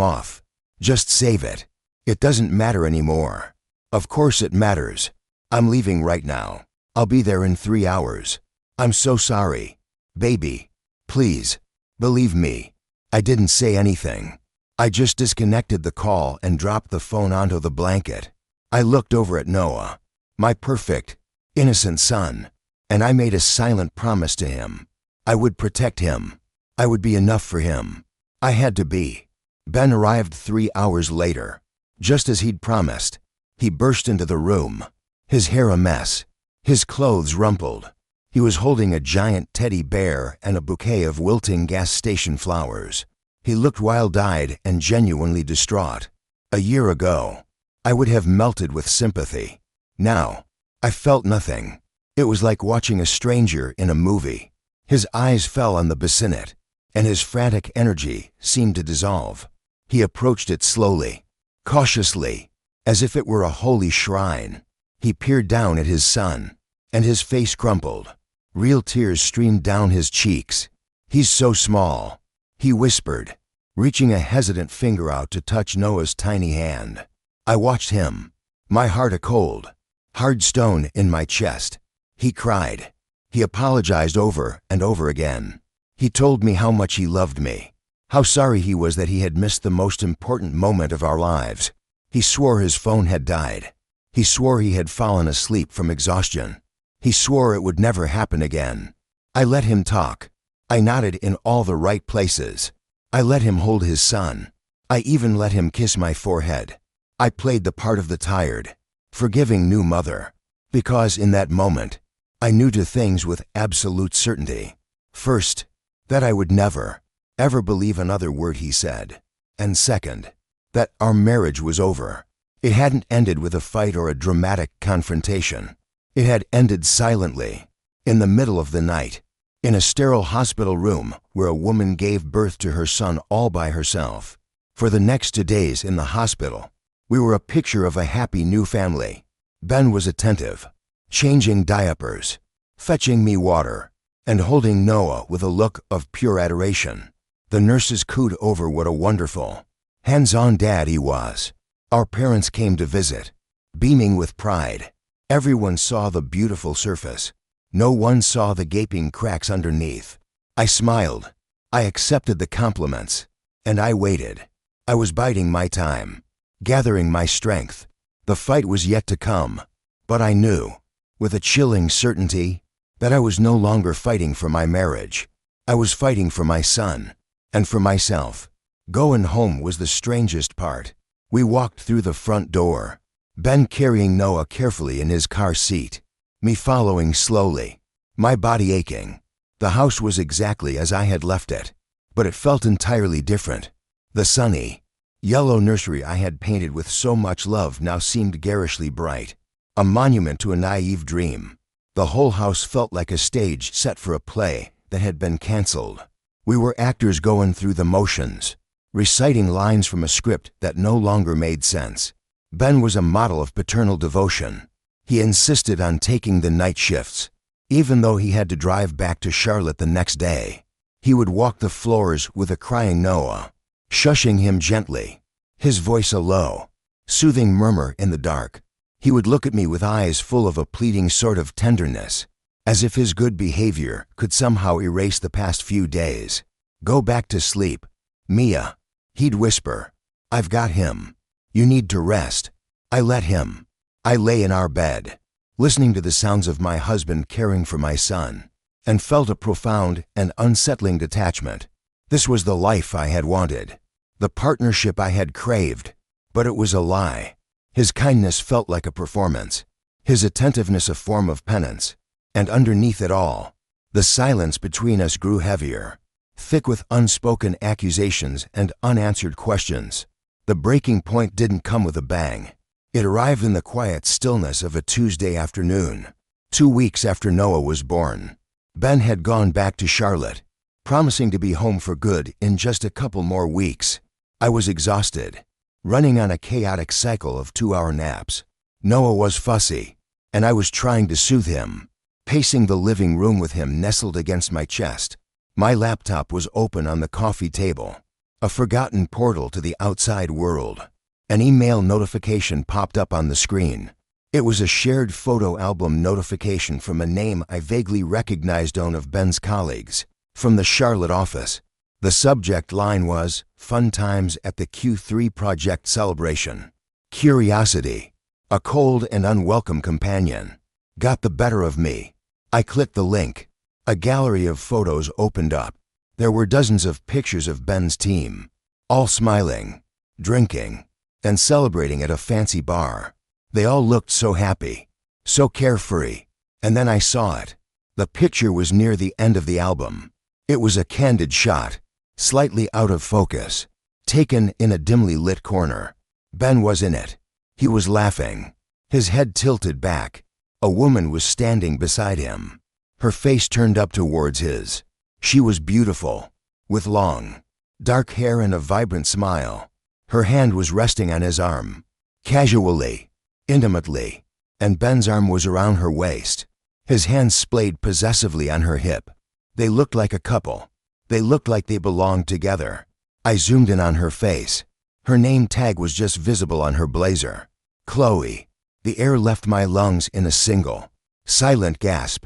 off. Just save it. It doesn't matter anymore. Of course it matters. I'm leaving right now. I'll be there in 3 hours. I'm so sorry. Baby. Please. Believe me. I didn't say anything. I just disconnected the call and dropped the phone onto the blanket. I looked over at Noah, my perfect, innocent son, and I made a silent promise to him. I would protect him. I would be enough for him. I had to be. Ben arrived 3 hours later. Just as he'd promised, he burst into the room, his hair a mess, his clothes rumpled. He was holding a giant teddy bear and a bouquet of wilting gas station flowers. He looked wild-eyed and genuinely distraught. A year ago, I would have melted with sympathy. Now, I felt nothing. It was like watching a stranger in a movie. His eyes fell on the bassinet, and his frantic energy seemed to dissolve. He approached it slowly, cautiously, as if it were a holy shrine. He peered down at his son, and his face crumpled. Real tears streamed down his cheeks. He's so small, he whispered, reaching a hesitant finger out to touch Noah's tiny hand. I watched him, my heart a cold, hard stone in my chest. He cried. He apologized over and over again. He told me how much he loved me, how sorry he was that he had missed the most important moment of our lives. He swore his phone had died. He swore he had fallen asleep from exhaustion. He swore it would never happen again. I let him talk. I nodded in all the right places. I let him hold his son. I even let him kiss my forehead. I played the part of the tired, forgiving new mother, because in that moment, I knew 2 things with absolute certainty. First, that I would never, ever believe another word he said. And second, that our marriage was over. It hadn't ended with a fight or a dramatic confrontation. It had ended silently, in the middle of the night, in a sterile hospital room where a woman gave birth to her son all by herself. For the next 2 days in the hospital, we were a picture of a happy new family. Ben was attentive, changing diapers, fetching me water, and holding Noah with a look of pure adoration. The nurses cooed over what a wonderful, hands-on dad he was. Our parents came to visit, beaming with pride. Everyone saw the beautiful surface. No one saw the gaping cracks underneath. I smiled. I accepted the compliments. And I waited. I was biding my time, gathering my strength. The fight was yet to come, but I knew, with a chilling certainty, that I was no longer fighting for my marriage. I was fighting for my son, and for myself. Going home was the strangest part. We walked through the front door, Ben carrying Noah carefully in his car seat, me following slowly, my body aching. The house was exactly as I had left it, but it felt entirely different. The sunny, yellow nursery I had painted with so much love now seemed garishly bright, a monument to a naive dream. The whole house felt like a stage set for a play that had been canceled. We were actors going through the motions, reciting lines from a script that no longer made sense. Ben was a model of paternal devotion. He insisted on taking the night shifts, even though he had to drive back to Charlotte the next day. He would walk the floors with a crying Noah, shushing him gently, his voice a low, soothing murmur in the dark. He would look at me with eyes full of a pleading sort of tenderness, as if his good behavior could somehow erase the past few days. "Go back to sleep, Mia," he'd whisper. "I've got him. You need to rest." I let him. I lay in our bed, listening to the sounds of my husband caring for my son, and felt a profound and unsettling detachment. This was the life I had wanted, the partnership I had craved, but it was a lie. His kindness felt like a performance, his attentiveness a form of penance, and underneath it all, the silence between us grew heavier, thick with unspoken accusations and unanswered questions. The breaking point didn't come with a bang. It arrived in the quiet stillness of a Tuesday afternoon, 2 weeks after Noah was born. Ben had gone back to Charlotte, promising to be home for good in just a couple more weeks. I was exhausted, running on a chaotic cycle of 2-hour naps. Noah was fussy, and I was trying to soothe him, pacing the living room with him nestled against my chest. My laptop was open on the coffee table, a forgotten portal to the outside world. An email notification popped up on the screen. It was a shared photo album notification from a name I vaguely recognized, one of Ben's colleagues, from the Charlotte office. The subject line was, "Fun times at the Q3 project celebration." Curiosity, a cold and unwelcome companion, got the better of me. I clicked the link. A gallery of photos opened up. There were dozens of pictures of Ben's team, all smiling, drinking, and celebrating at a fancy bar. They all looked so happy, so carefree. And then I saw it. The picture was near the end of the album. It was a candid shot, slightly out of focus, taken in a dimly lit corner. Ben was in it. He was laughing, his head tilted back. A woman was standing beside him, her face turned up towards his. She was beautiful, with long, dark hair and a vibrant smile. Her hand was resting on his arm, casually, intimately, and Ben's arm was around her waist. His hands splayed possessively on her hip. They looked like a couple. They looked like they belonged together. I zoomed in on her face. Her name tag was just visible on her blazer. Chloe. The air left my lungs in a single, silent gasp.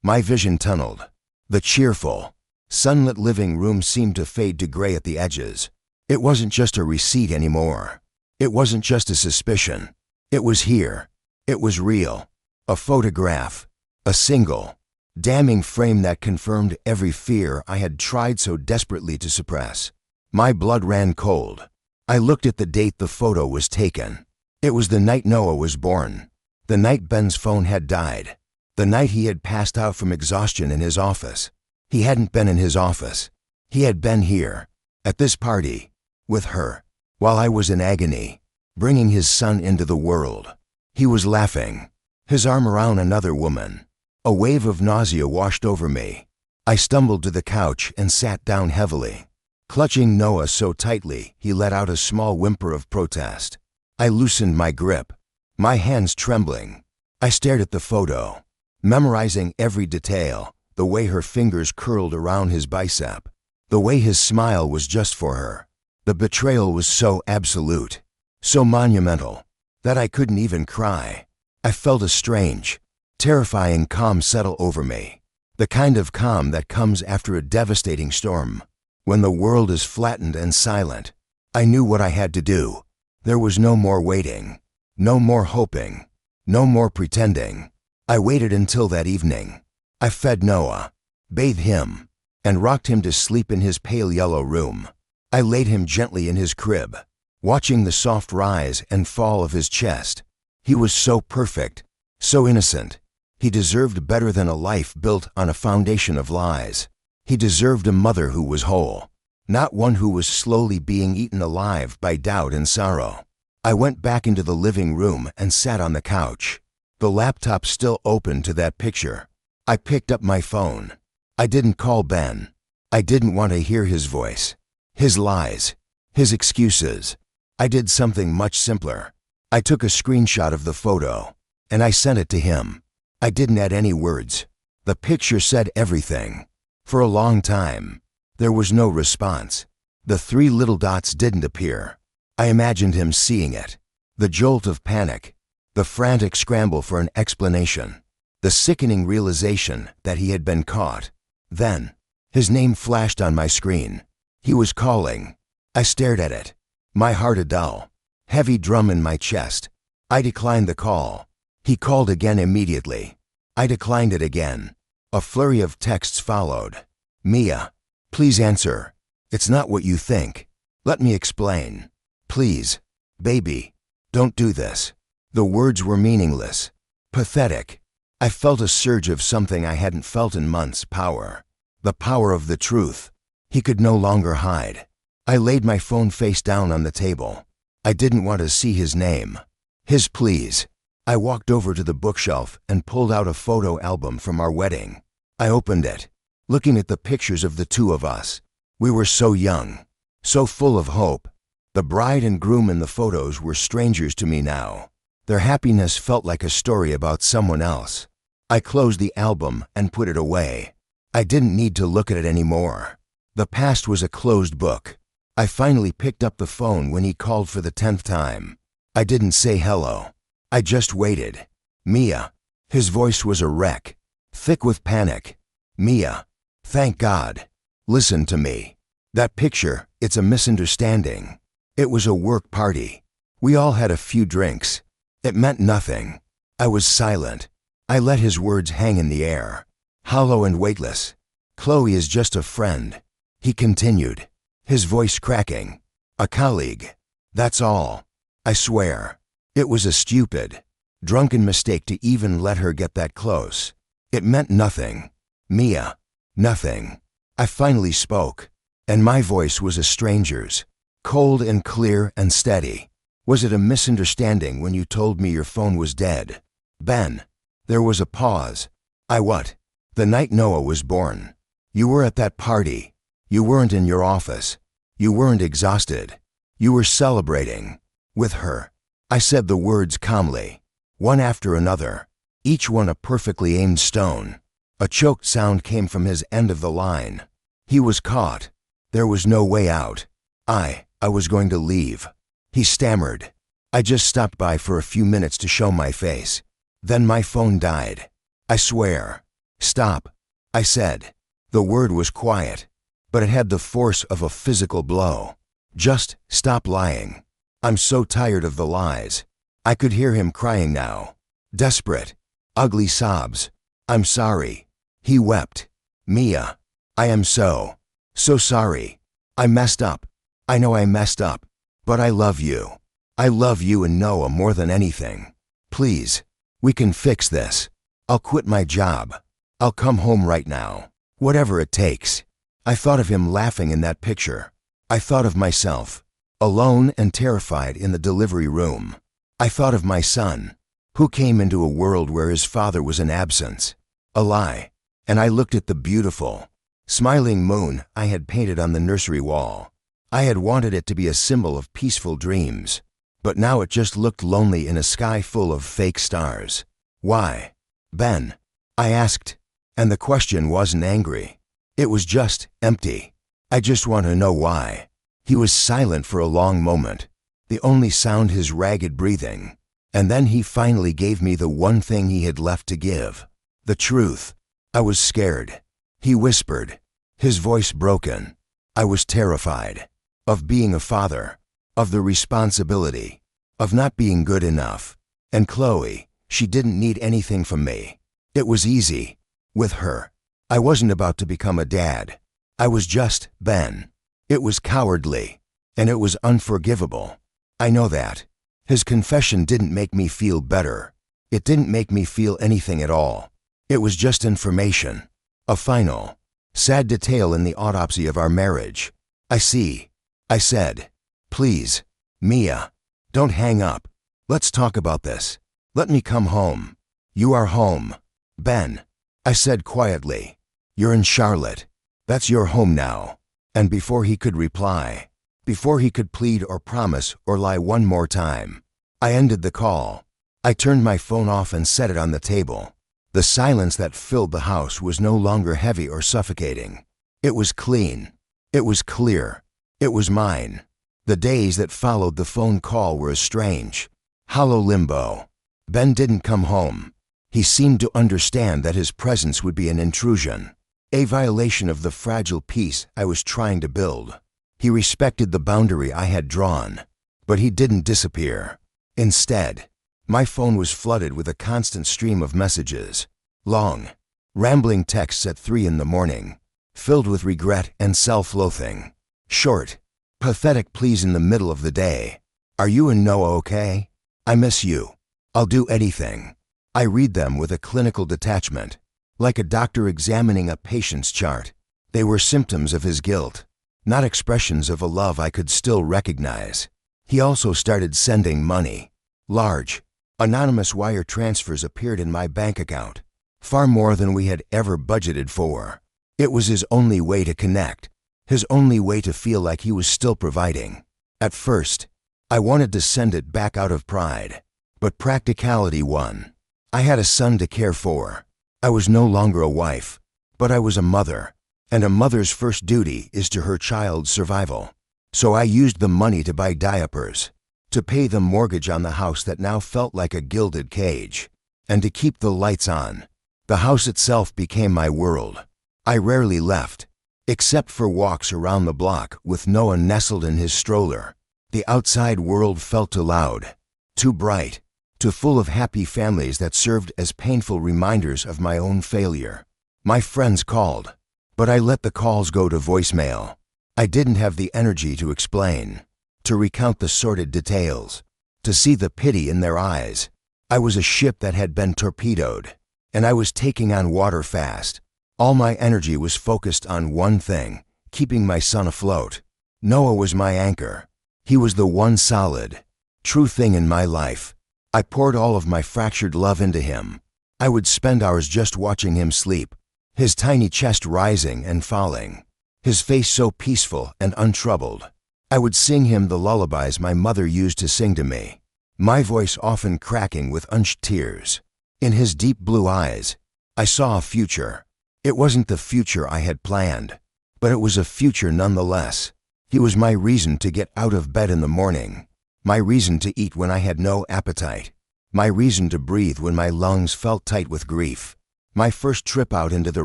My vision tunneled. The cheerful, sunlit living room seemed to fade to gray at the edges. It wasn't just a receipt anymore. It wasn't just a suspicion. It was here. It was real. A photograph. A single, damning frame that confirmed every fear I had tried so desperately to suppress. My blood ran cold. I looked at the date the photo was taken. It was the night Noah was born. The night Ben's phone had died. The night he had passed out from exhaustion in his office. He hadn't been in his office. He had been here, at this party, with her, while I was in agony, bringing his son into the world. He was laughing, his arm around another woman, A wave of nausea washed over me. I stumbled to the couch and sat down heavily. Clutching Noah so tightly, he let out a small whimper of protest. I loosened my grip, my hands trembling. I stared at the photo, memorizing every detail, the way her fingers curled around his bicep, the way his smile was just for her. The betrayal was so absolute, so monumental, that I couldn't even cry. I felt a strange, terrifying calm settle over me, the kind of calm that comes after a devastating storm. When the world is flattened and silent, I knew what I had to do. There was no more waiting, no more hoping, no more pretending. I waited until that evening. I fed Noah, bathed him, and rocked him to sleep in his pale yellow room. I laid him gently in his crib, watching the soft rise and fall of his chest. He was so perfect, so innocent. He deserved better than a life built on a foundation of lies. He deserved a mother who was whole, not one who was slowly being eaten alive by doubt and sorrow. I went back into the living room and sat on the couch, the laptop still open to that picture. I picked up my phone. I didn't call Ben. I didn't want to hear his voice, his lies, his excuses. I did something much simpler. I took a screenshot of the photo, and I sent it to him. I didn't add any words. The picture said everything. For a long time, there was no response. The three little dots didn't appear. I imagined him seeing it. The jolt of panic, the frantic scramble for an explanation, the sickening realization that he had been caught. Then, his name flashed on my screen. He was calling. I stared at it, my heart a dull, heavy drum in my chest. I declined the call. He called again immediately. I declined it again. A flurry of texts followed. Mia, please answer. It's not what you think. Let me explain. Please, baby, don't do this. The words were meaningless, pathetic. I felt a surge of something I hadn't felt in months, power. The power of the truth. He could no longer hide. I laid my phone face down on the table. I didn't want to see his name, his pleas. I walked over to the bookshelf and pulled out a photo album from our wedding. I opened it, looking at the pictures of the two of us. We were so young, so full of hope. The bride and groom in the photos were strangers to me now. Their happiness felt like a story about someone else. I closed the album and put it away. I didn't need to look at it anymore. The past was a closed book. I finally picked up the phone when he called for the 10th time. I didn't say hello. I just waited. Mia. His voice was a wreck, thick with panic. Mia. Thank God. Listen to me. That picture, it's a misunderstanding. It was a work party. We all had a few drinks. It meant nothing. I was silent. I let his words hang in the air, hollow and weightless. Chloe is just a friend, he continued, his voice cracking. A colleague. That's all. I swear. It was a stupid, drunken mistake to even let her get that close. It meant nothing. Mia. Nothing. I finally spoke, and my voice was a stranger's, cold and clear and steady. Was it a misunderstanding when you told me your phone was dead? Ben. There was a pause. What? The night Noah was born. You were at that party. You weren't in your office. You weren't exhausted. You were celebrating. With her. I said the words calmly, one after another, each one a perfectly aimed stone. A choked sound came from his end of the line. He was caught. There was no way out. I was going to leave. He stammered. I just stopped by for a few minutes to show my face. Then my phone died. I swear. Stop, I said. The word was quiet, but it had the force of a physical blow. Just stop lying. I'm so tired of the lies. I could hear him crying now. Desperate, ugly sobs. I'm sorry. He wept. Mia, I am so sorry. I messed up. I know I messed up, but I love you. I love you and Noah more than anything. Please, we can fix this. I'll quit my job. I'll come home right now. Whatever it takes. I thought of him laughing in that picture. I thought of myself, alone and terrified in the delivery room. I thought of my son, who came into a world where his father was in absence. A lie. And I looked at the beautiful, smiling moon I had painted on the nursery wall. I had wanted it to be a symbol of peaceful dreams, but now it just looked lonely in a sky full of fake stars. Why? Ben, I asked, and the question wasn't angry. It was just empty. I just want to know why. He was silent for a long moment, the only sound his ragged breathing, and then he finally gave me the one thing he had left to give. The truth. I was scared. He whispered, his voice broken. I was terrified. Of being a father. Of the responsibility. Of not being good enough. And Chloe, she didn't need anything from me. It was easy. With her. I wasn't about to become a dad. I was just Ben. It was cowardly. And it was unforgivable. I know that. His confession didn't make me feel better. It didn't make me feel anything at all. It was just information. A final, sad detail in the autopsy of our marriage. I see. I said. Please, Mia, don't hang up. Let's talk about this. Let me come home. You are home. Ben, I said quietly. You're in Charlotte. That's your home now. And before he could reply, before he could plead or promise or lie one more time, I ended the call. I turned my phone off and set it on the table. The silence that filled the house was no longer heavy or suffocating. It was clean. It was clear. It was mine. The days that followed the phone call were a strange, hollow limbo. Ben didn't come home. He seemed to understand that his presence would be an intrusion, a violation of the fragile peace I was trying to build. He respected the boundary I had drawn, but he didn't disappear. Instead, my phone was flooded with a constant stream of messages, long, rambling texts at 3 in the morning, filled with regret and self-loathing. Short, pathetic pleas in the middle of the day. Are you and Noah okay? I miss you. I'll do anything. I read them with a clinical detachment, like a doctor examining a patient's chart. They were symptoms of his guilt, not expressions of a love I could still recognize. He also started sending money. Large, anonymous wire transfers appeared in my bank account, far more than we had ever budgeted for. It was his only way to connect, his only way to feel like he was still providing. At first, I wanted to send it back out of pride, but practicality won. I had a son to care for. I was no longer a wife, but I was a mother, and a mother's first duty is to her child's survival. So I used the money to buy diapers, to pay the mortgage on the house that now felt like a gilded cage, and to keep the lights on. The house itself became my world. I rarely left, except for walks around the block with Noah nestled in his stroller. The outside world felt too loud, too bright, too full of happy families that served as painful reminders of my own failure. My friends called, but I let the calls go to voicemail. I didn't have the energy to explain, to recount the sordid details, to see the pity in their eyes. I was a ship that had been torpedoed, and I was taking on water fast. All my energy was focused on one thing, keeping my son afloat. Noah was my anchor. He was the one solid, true thing in my life. I poured all of my fractured love into him. I would spend hours just watching him sleep, his tiny chest rising and falling, his face so peaceful and untroubled. I would sing him the lullabies my mother used to sing to me, my voice often cracking with unshed tears. In his deep blue eyes, I saw a future. It wasn't the future I had planned, but it was a future nonetheless. He was my reason to get out of bed in the morning, my reason to eat when I had no appetite, my reason to breathe when my lungs felt tight with grief. My first trip out into the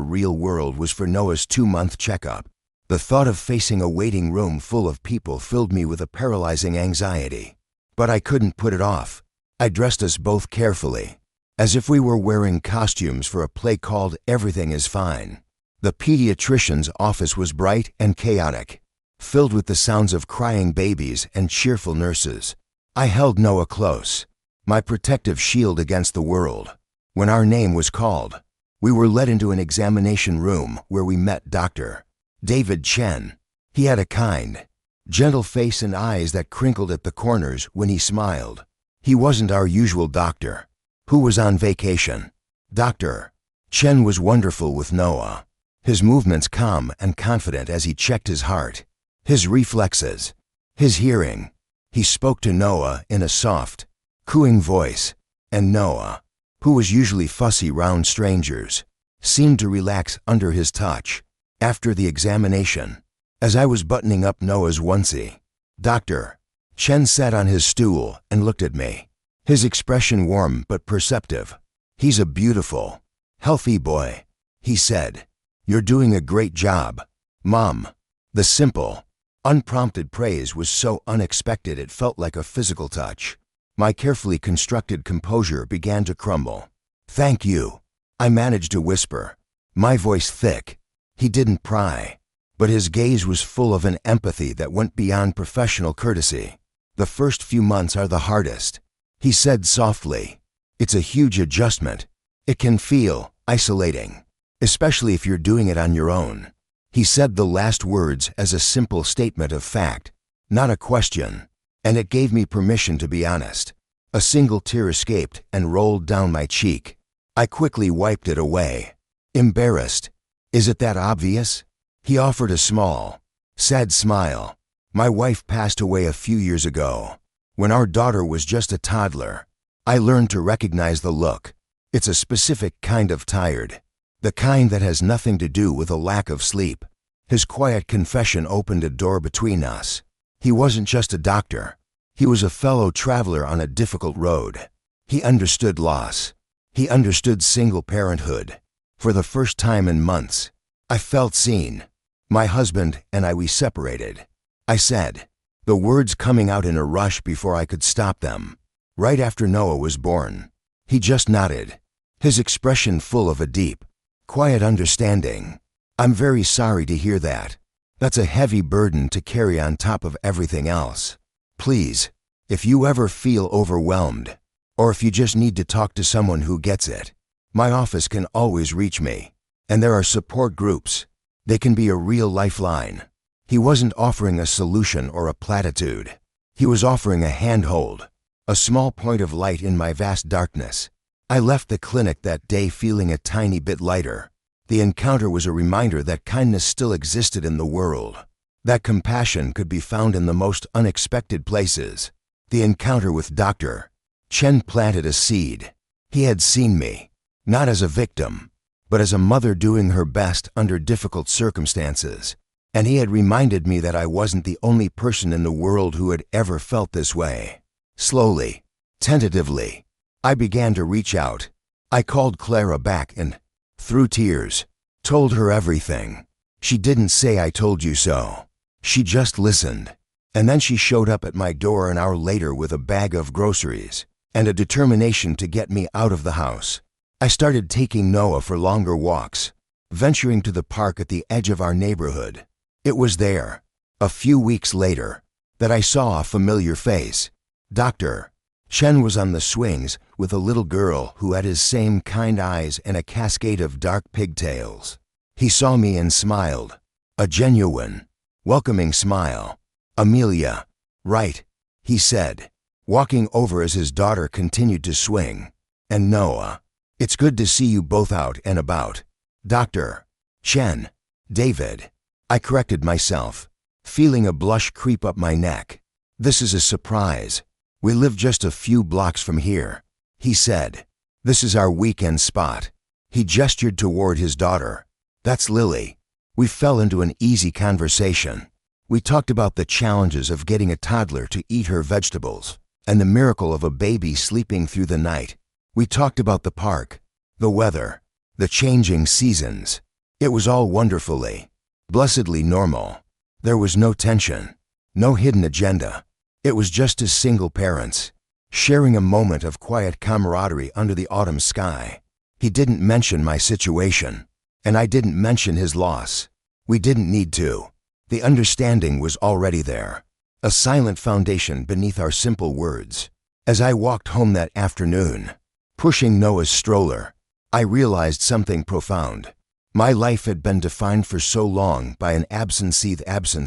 real world was for Noah's 2-month checkup. The thought of facing a waiting room full of people filled me with a paralyzing anxiety. But I couldn't put it off. I dressed us both carefully, as if we were wearing costumes for a play called Everything is Fine. The pediatrician's office was bright and chaotic, filled with the sounds of crying babies and cheerful nurses. I held Noah close, my protective shield against the world. When our name was called, we were led into an examination room where we met Dr. David Chen. He had a kind, gentle face and eyes that crinkled at the corners when he smiled. He wasn't our usual doctor, who was on vacation. Doctor, Chen was wonderful with Noah. His movements calm and confident as he checked his heart, his reflexes, his hearing. He spoke to Noah in a soft, cooing voice, and Noah, who was usually fussy round strangers, seemed to relax under his touch. After the examination, as I was buttoning up Noah's onesie, "Doctor," Chen sat on his stool and looked at me, his expression warm but perceptive. "He's a beautiful, healthy boy," he said. "You're doing a great job, Mom." The simple, unprompted praise was so unexpected it felt like a physical touch. My carefully constructed composure began to crumble. "Thank you," I managed to whisper, my voice thick. He didn't pry, but his gaze was full of an empathy that went beyond professional courtesy. "The first few months are the hardest," he said softly. "It's a huge adjustment. It can feel isolating, especially if you're doing it on your own." He said the last words as a simple statement of fact, not a question, and it gave me permission to be honest. A single tear escaped and rolled down my cheek. I quickly wiped it away, embarrassed. "Is it that obvious?" He offered a small, sad smile. "My wife passed away a few years ago, when our daughter was just a toddler. I learned to recognize the look. It's a specific kind of tired, the kind that has nothing to do with a lack of sleep." His quiet confession opened a door between us. He wasn't just a doctor. He was a fellow traveler on a difficult road. He understood loss. He understood single parenthood. For the first time in months, I felt seen. "My husband and we separated," I said, the words coming out in a rush before I could stop them. "Right after Noah was born." He just nodded, his expression full of a deep, quiet understanding. "I'm very sorry to hear that. That's a heavy burden to carry on top of everything else. Please, if you ever feel overwhelmed, or if you just need to talk to someone who gets it, my office can always reach me. And there are support groups. They can be a real lifeline." He wasn't offering a solution or a platitude. He was offering a handhold, a small point of light in my vast darkness. I left the clinic that day feeling a tiny bit lighter. The encounter was a reminder that kindness still existed in the world, that compassion could be found in the most unexpected places. The encounter with Dr. Chen planted a seed. He had seen me, not as a victim, but as a mother doing her best under difficult circumstances. And he had reminded me that I wasn't the only person in the world who had ever felt this way. Slowly, tentatively, I began to reach out. I called Clara back and, through tears, told her everything. She didn't say "I told you so." She just listened. And then she showed up at my door an hour later with a bag of groceries and a determination to get me out of the house. I started taking Noah for longer walks, venturing to the park at the edge of our neighborhood. It was there, a few weeks later, that I saw a familiar face. Dr. Chen was on the swings with a little girl who had his same kind eyes and a cascade of dark pigtails. He saw me and smiled, a genuine, welcoming smile. "Amelia, right," he said, walking over as his daughter continued to swing. "And Noah, it's good to see you both out and about." "Dr. Chen, David," I corrected myself, feeling a blush creep up my neck. "This is a surprise. We live just a few blocks from here," he said. "This is our weekend spot." He gestured toward his daughter. "That's Lily." We fell into an easy conversation. We talked about the challenges of getting a toddler to eat her vegetables and the miracle of a baby sleeping through the night. We talked about the park, the weather, the changing seasons. It was all wonderfully, blessedly normal. There was no tension, no hidden agenda. It was just as single parents, sharing a moment of quiet camaraderie under the autumn sky. He didn't mention my situation, and I didn't mention his loss. We didn't need to. The understanding was already there, a silent foundation beneath our simple words. As I walked home that afternoon, pushing Noah's stroller, I realized something profound. My life had been defined for so long by an absence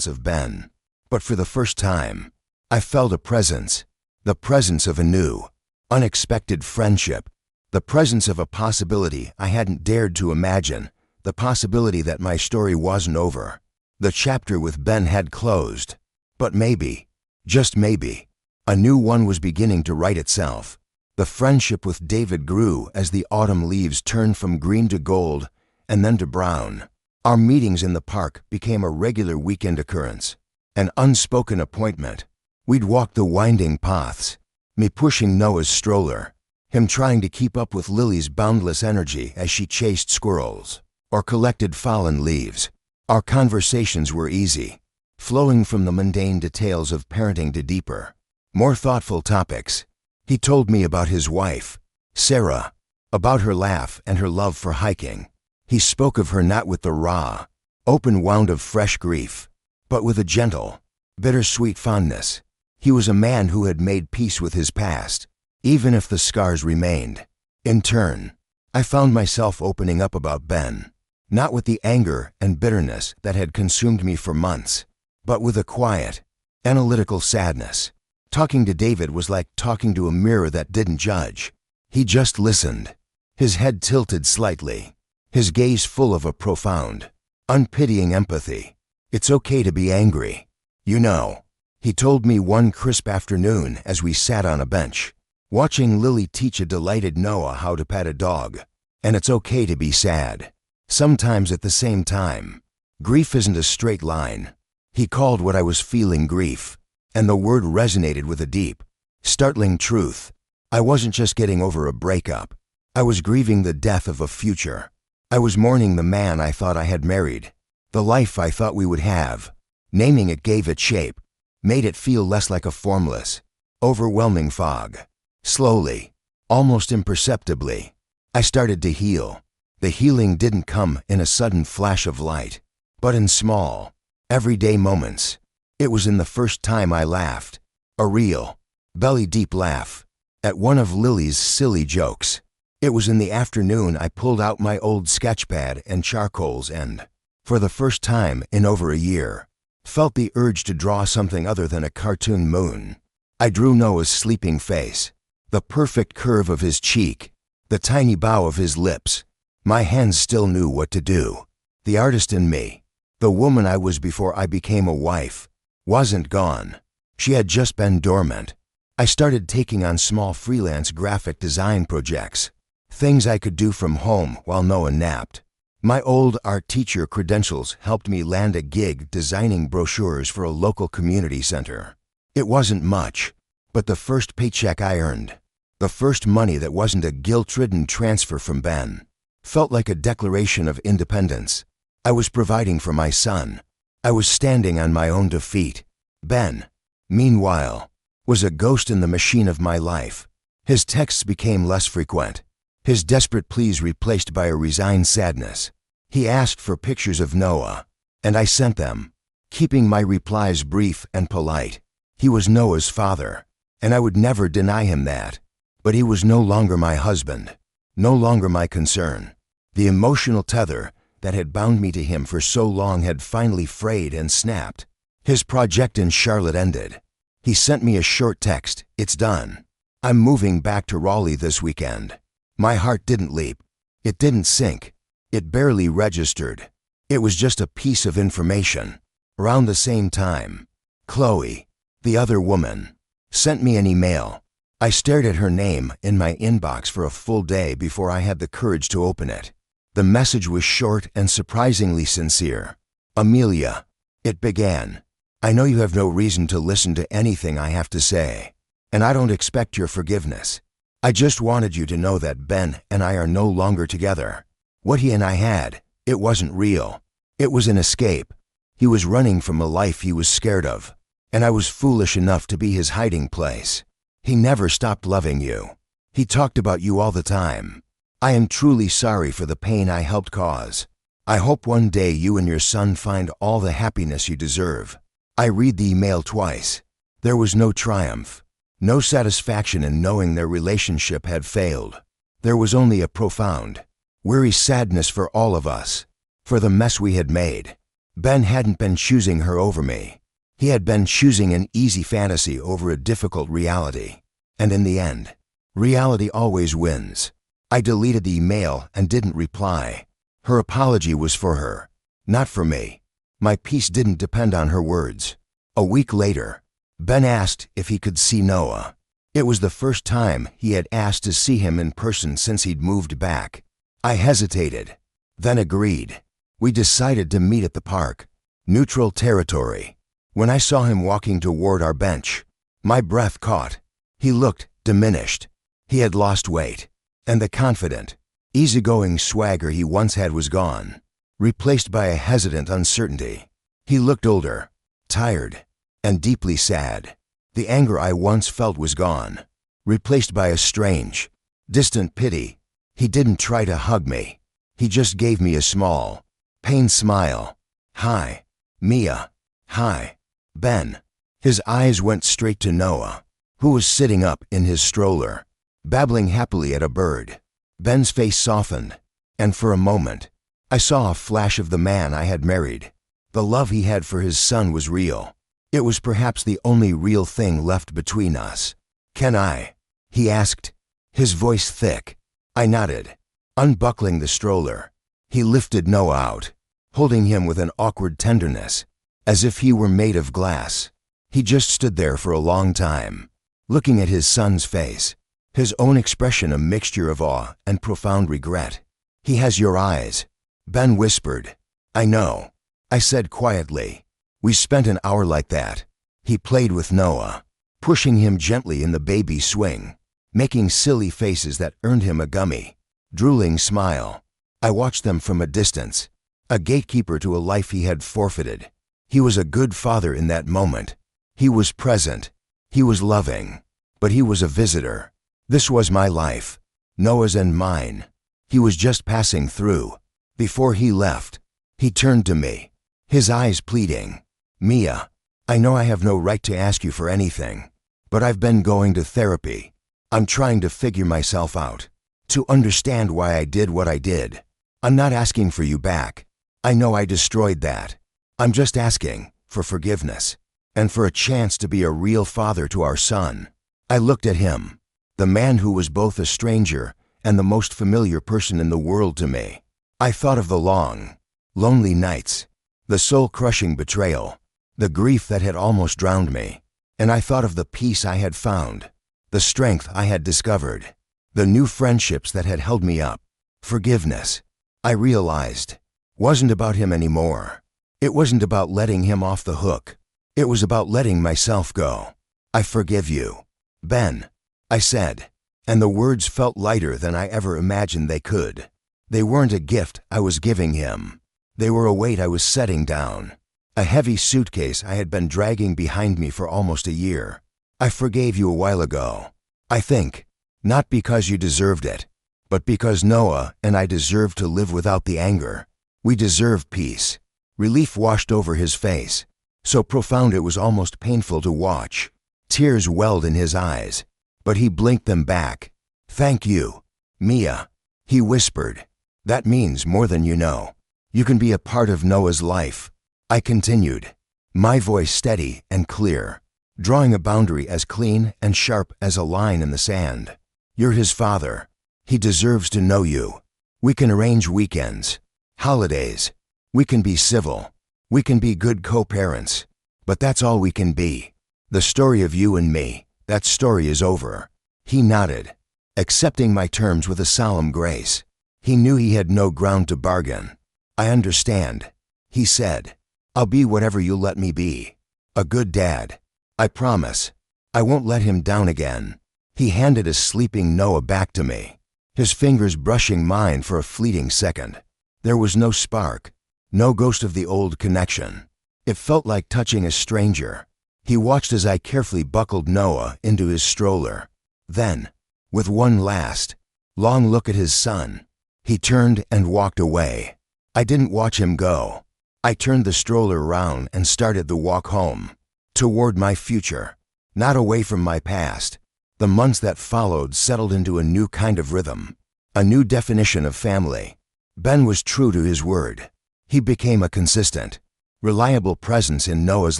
of Ben. But for the first time, I felt a presence, the presence of a new, unexpected friendship, The presence of a possibility I hadn't dared to imagine, the possibility that my story wasn't over. The chapter with Ben had closed. But maybe, just maybe, a new one was beginning to write itself. The friendship with David grew as the autumn leaves turned from green to gold and then to brown. Our meetings in the park became a regular weekend occurrence, an unspoken appointment. We'd walk the winding paths, me pushing Noah's stroller, him trying to keep up with Lily's boundless energy as she chased squirrels or collected fallen leaves. Our conversations were easy, flowing from the mundane details of parenting to deeper, more thoughtful topics. He told me about his wife, Sarah, about her laugh and her love for hiking. He spoke of her not with the raw, open wound of fresh grief, but with a gentle, bittersweet fondness. He was a man who had made peace with his past, even if the scars remained. In turn, I found myself opening up about Ben, not with the anger and bitterness that had consumed me for months, but with a quiet, analytical sadness. Talking to David was like talking to a mirror that didn't judge. He just listened, his head tilted slightly, his gaze full of a profound, unpitying empathy. It's okay to be angry, you know, he told me one crisp afternoon as we sat on a bench, watching Lily teach a delighted Noah how to pat a dog. And it's okay to be sad, sometimes at the same time. Grief isn't a straight line. He called what I was feeling grief, and the word resonated with a deep, startling truth. I wasn't just getting over a breakup. I was grieving the death of a future. I was mourning the man I thought I had married, the life I thought we would have. Naming it gave it shape, made it feel less like a formless, overwhelming fog. Slowly, almost imperceptibly, I started to heal. The healing didn't come in a sudden flash of light, but in small, everyday moments. It was in the first time I laughed, a real, belly-deep laugh, at one of Lily's silly jokes. It was in the afternoon I pulled out my old sketchpad and charcoals and, for the first time in over a year, felt the urge to draw something other than a cartoon moon. I drew Noah's sleeping face, the perfect curve of his cheek, the tiny bow of his lips. My hands still knew what to do. The artist in me, the woman I was before I became a wife, wasn't gone. She had just been dormant. I started taking on small freelance graphic design projects, things I could do from home while Noah napped. My old art teacher credentials helped me land a gig designing brochures for a local community center. It wasn't much, but the first paycheck I earned, the first money that wasn't a guilt-ridden transfer from Ben, felt like a declaration of independence. I was providing for my son. I was standing on my own 2 feet. Ben, meanwhile, was a ghost in the machine of my life. His texts became less frequent, his desperate pleas replaced by a resigned sadness. He asked for pictures of Noah, and I sent them, keeping my replies brief and polite. He was Noah's father, and I would never deny him that. But he was no longer my husband, no longer my concern. The emotional tether that had bound me to him for so long had finally frayed and snapped. His project in Charlotte ended. He sent me a short text, "It's done. I'm moving back to Raleigh this weekend." My heart didn't leap. It didn't sink. It barely registered. It was just a piece of information. Around the same time, Chloe, the other woman, sent me an email. I stared at her name in my inbox for a full day before I had the courage to open it. The message was short and surprisingly sincere. "Amelia," it began, "I know you have no reason to listen to anything I have to say, and I don't expect your forgiveness. I just wanted you to know that Ben and I are no longer together. What he and I had, it wasn't real. It was an escape. He was running from a life he was scared of, and I was foolish enough to be his hiding place. He never stopped loving you. He talked about you all the time. I am truly sorry for the pain I helped cause. I hope one day you and your son find all the happiness you deserve." I read the email twice. There was no triumph, no satisfaction in knowing their relationship had failed. There was only a profound, weary sadness for all of us, for the mess we had made. Ben hadn't been choosing her over me. He had been choosing an easy fantasy over a difficult reality. And in the end, reality always wins. I deleted the email and didn't reply. Her apology was for her, not for me. My peace didn't depend on her words. A week later, Ben asked if he could see Noah. It was the first time he had asked to see him in person since he'd moved back. I hesitated, then agreed. We decided to meet at the park, neutral territory. When I saw him walking toward our bench, my breath caught. He looked diminished. He had lost weight, and the confident, easygoing swagger he once had was gone, replaced by a hesitant uncertainty. He looked older, tired, and deeply sad. The anger I once felt was gone, replaced by a strange, distant pity. He didn't try to hug me. He just gave me a small, pained smile. "Hi, Mia." "Hi, Ben." His eyes went straight to Noah, who was sitting up in his stroller, babbling happily at a bird. Ben's face softened, and for a moment, I saw a flash of the man I had married. The love he had for his son was real. It was perhaps the only real thing left between us. "Can I?" he asked, his voice thick. I nodded, unbuckling the stroller. He lifted Noah out, holding him with an awkward tenderness, as if he were made of glass. He just stood there for a long time, looking at his son's face, his own expression a mixture of awe and profound regret. "He has your eyes," Ben whispered. "I know," I said quietly. We spent an hour like that. He played with Noah, pushing him gently in the baby swing, making silly faces that earned him a gummy, drooling smile. I watched them from a distance, a gatekeeper to a life he had forfeited. He was a good father in that moment. He was present. He was loving. But he was a visitor. This was my life, Noah's and mine. He was just passing through. Before he left, he turned to me, his eyes pleading. "Mia, I know I have no right to ask you for anything, but I've been going to therapy. I'm trying to figure myself out, to understand why I did what I did. I'm not asking for you back. I know I destroyed that. I'm just asking for forgiveness and for a chance to be a real father to our son." I looked at him, the man who was both a stranger and the most familiar person in the world to me. I thought of the long, lonely nights, the soul-crushing betrayal, the grief that had almost drowned me, and I thought of the peace I had found, the strength I had discovered, the new friendships that had held me up. Forgiveness, I realized, wasn't about him anymore. It wasn't about letting him off the hook. It was about letting myself go. "I forgive you, Ben," I said, and the words felt lighter than I ever imagined they could. They weren't a gift I was giving him. They were a weight I was setting down, a heavy suitcase I had been dragging behind me for almost a year. "I forgave you a while ago, I think, not because you deserved it, but because Noah and I deserve to live without the anger. We deserve peace." Relief washed over his face, so profound it was almost painful to watch. Tears welled in his eyes, but he blinked them back. "Thank you, Mia," he whispered. "That means more than you know. You can be a part of Noah's life." I continued, my voice steady and clear, drawing a boundary as clean and sharp as a line in the sand. "You're his father. He deserves to know you. We can arrange weekends, holidays. We can be civil. We can be good co-parents. But that's all we can be. The story of you and me, that story is over." He nodded, accepting my terms with a solemn grace. He knew he had no ground to bargain. "I understand," he said. "I'll be whatever you let me be. A good dad. I promise. I won't let him down again." He handed a sleeping Noah back to me, his fingers brushing mine for a fleeting second. There was no spark, no ghost of the old connection. It felt like touching a stranger. He watched as I carefully buckled Noah into his stroller. Then, with one last, long look at his son, he turned and walked away. I didn't watch him go. I turned the stroller around and started the walk home, toward my future, not away from my past. The months that followed settled into a new kind of rhythm, a new definition of family. Ben was true to his word. He became a consistent, reliable presence in Noah's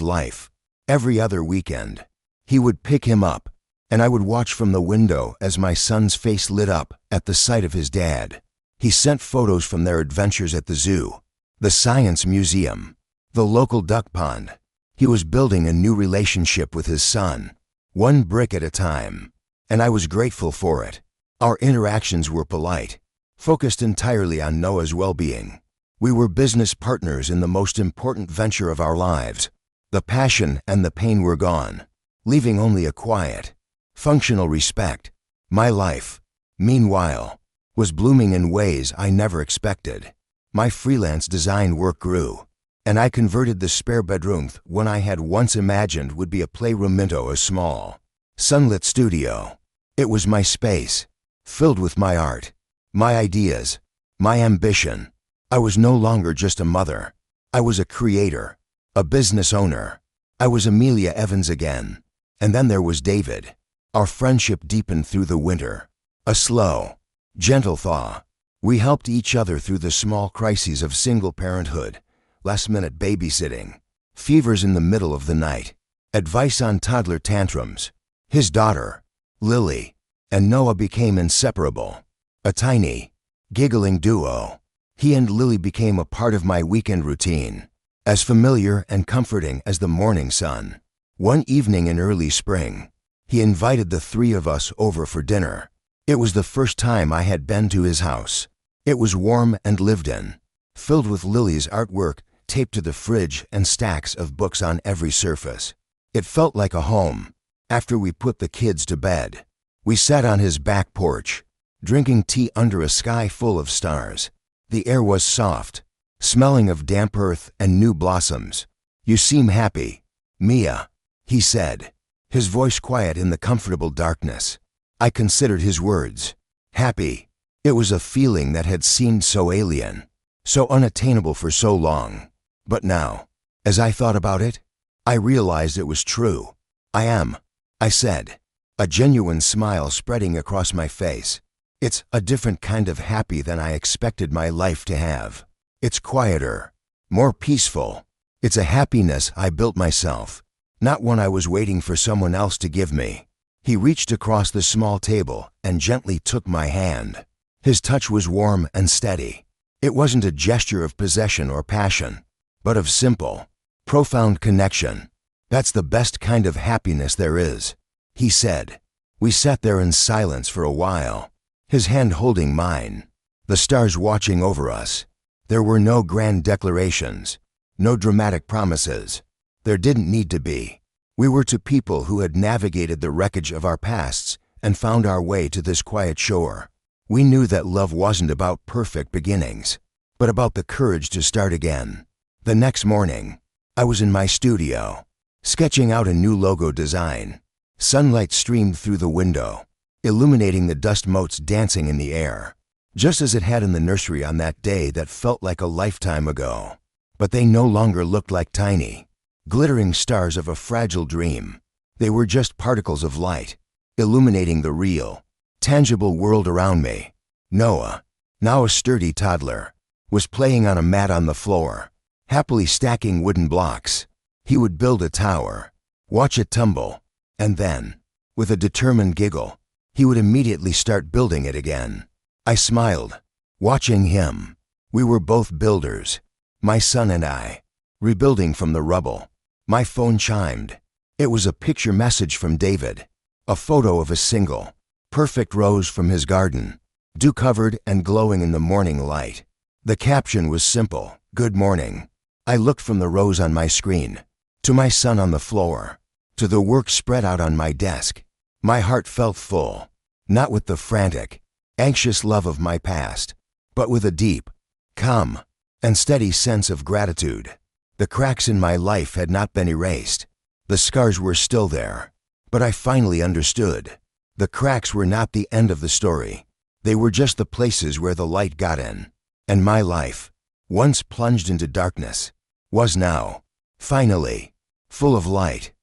life. Every other weekend, he would pick him up, and I would watch from the window as my son's face lit up at the sight of his dad. He sent photos from their adventures at the zoo, the science museum, the local duck pond. He was building a new relationship with his son, one brick at a time, and I was grateful for it. Our interactions were polite, focused entirely on Noah's well-being. We were business partners in the most important venture of our lives. The passion and the pain were gone, leaving only a quiet, functional respect. My life, meanwhile, was blooming in ways I never expected. My freelance design work grew, and I converted the spare bedroom one I had once imagined would be a playroom into a small, sunlit studio. It was my space, filled with my art, my ideas, my ambition. I was no longer just a mother. I was a creator, a business owner. I was Amelia Evans again. And then there was David. Our friendship deepened through the winter. A slow, gentle thaw. We helped each other through the small crises of single parenthood, last-minute babysitting, fevers in the middle of the night, advice on toddler tantrums. His daughter, Lily, and Noah became inseparable. A tiny, giggling duo. He and Lily became a part of my weekend routine, as familiar and comforting as the morning sun. One evening in early spring, he invited the three of us over for dinner. It was the first time I had been to his house. It was warm and lived in, filled with Lily's artwork taped to the fridge and stacks of books on every surface. It felt like a home. After we put the kids to bed, we sat on his back porch, drinking tea under a sky full of stars. The air was soft, smelling of damp earth and new blossoms. "You seem happy, Mia," he said, his voice quiet in the comfortable darkness. I considered his words. Happy. It was a feeling that had seemed so alien, so unattainable for so long. But now, as I thought about it, I realized it was true. "I am," I said, a genuine smile spreading across my face. "It's a different kind of happy than I expected my life to have. It's quieter, more peaceful. It's a happiness I built myself, not one I was waiting for someone else to give me." He reached across the small table and gently took my hand. His touch was warm and steady. It wasn't a gesture of possession or passion, but of simple, profound connection. "That's the best kind of happiness there is," he said. We sat there in silence for a while, his hand holding mine, the stars watching over us. There were no grand declarations, no dramatic promises. There didn't need to be. We were two people who had navigated the wreckage of our pasts and found our way to this quiet shore. We knew that love wasn't about perfect beginnings, but about the courage to start again. The next morning, I was in my studio, sketching out a new logo design. Sunlight streamed through the window, illuminating the dust motes dancing in the air, just as it had in the nursery on that day that felt like a lifetime ago. But they no longer looked like tiny, glittering stars of a fragile dream. They were just particles of light, illuminating the real, tangible world around me. Noah, now a sturdy toddler, was playing on a mat on the floor, happily stacking wooden blocks. He would build a tower, watch it tumble, and then, with a determined giggle, he would immediately start building it again. I smiled, watching him. We were both builders, my son and I, rebuilding from the rubble. My phone chimed. It was a picture message from David, a photo of a single, perfect rose from his garden, dew-covered and glowing in the morning light. The caption was simple, "Good morning." I looked from the rose on my screen, to my son on the floor, to the work spread out on my desk. My heart felt full, not with the frantic, anxious love of my past, but with a deep, calm, and steady sense of gratitude. The cracks in my life had not been erased. The scars were still there, but I finally understood. The cracks were not the end of the story. They were just the places where the light got in. And my life, once plunged into darkness, was now, finally, full of light.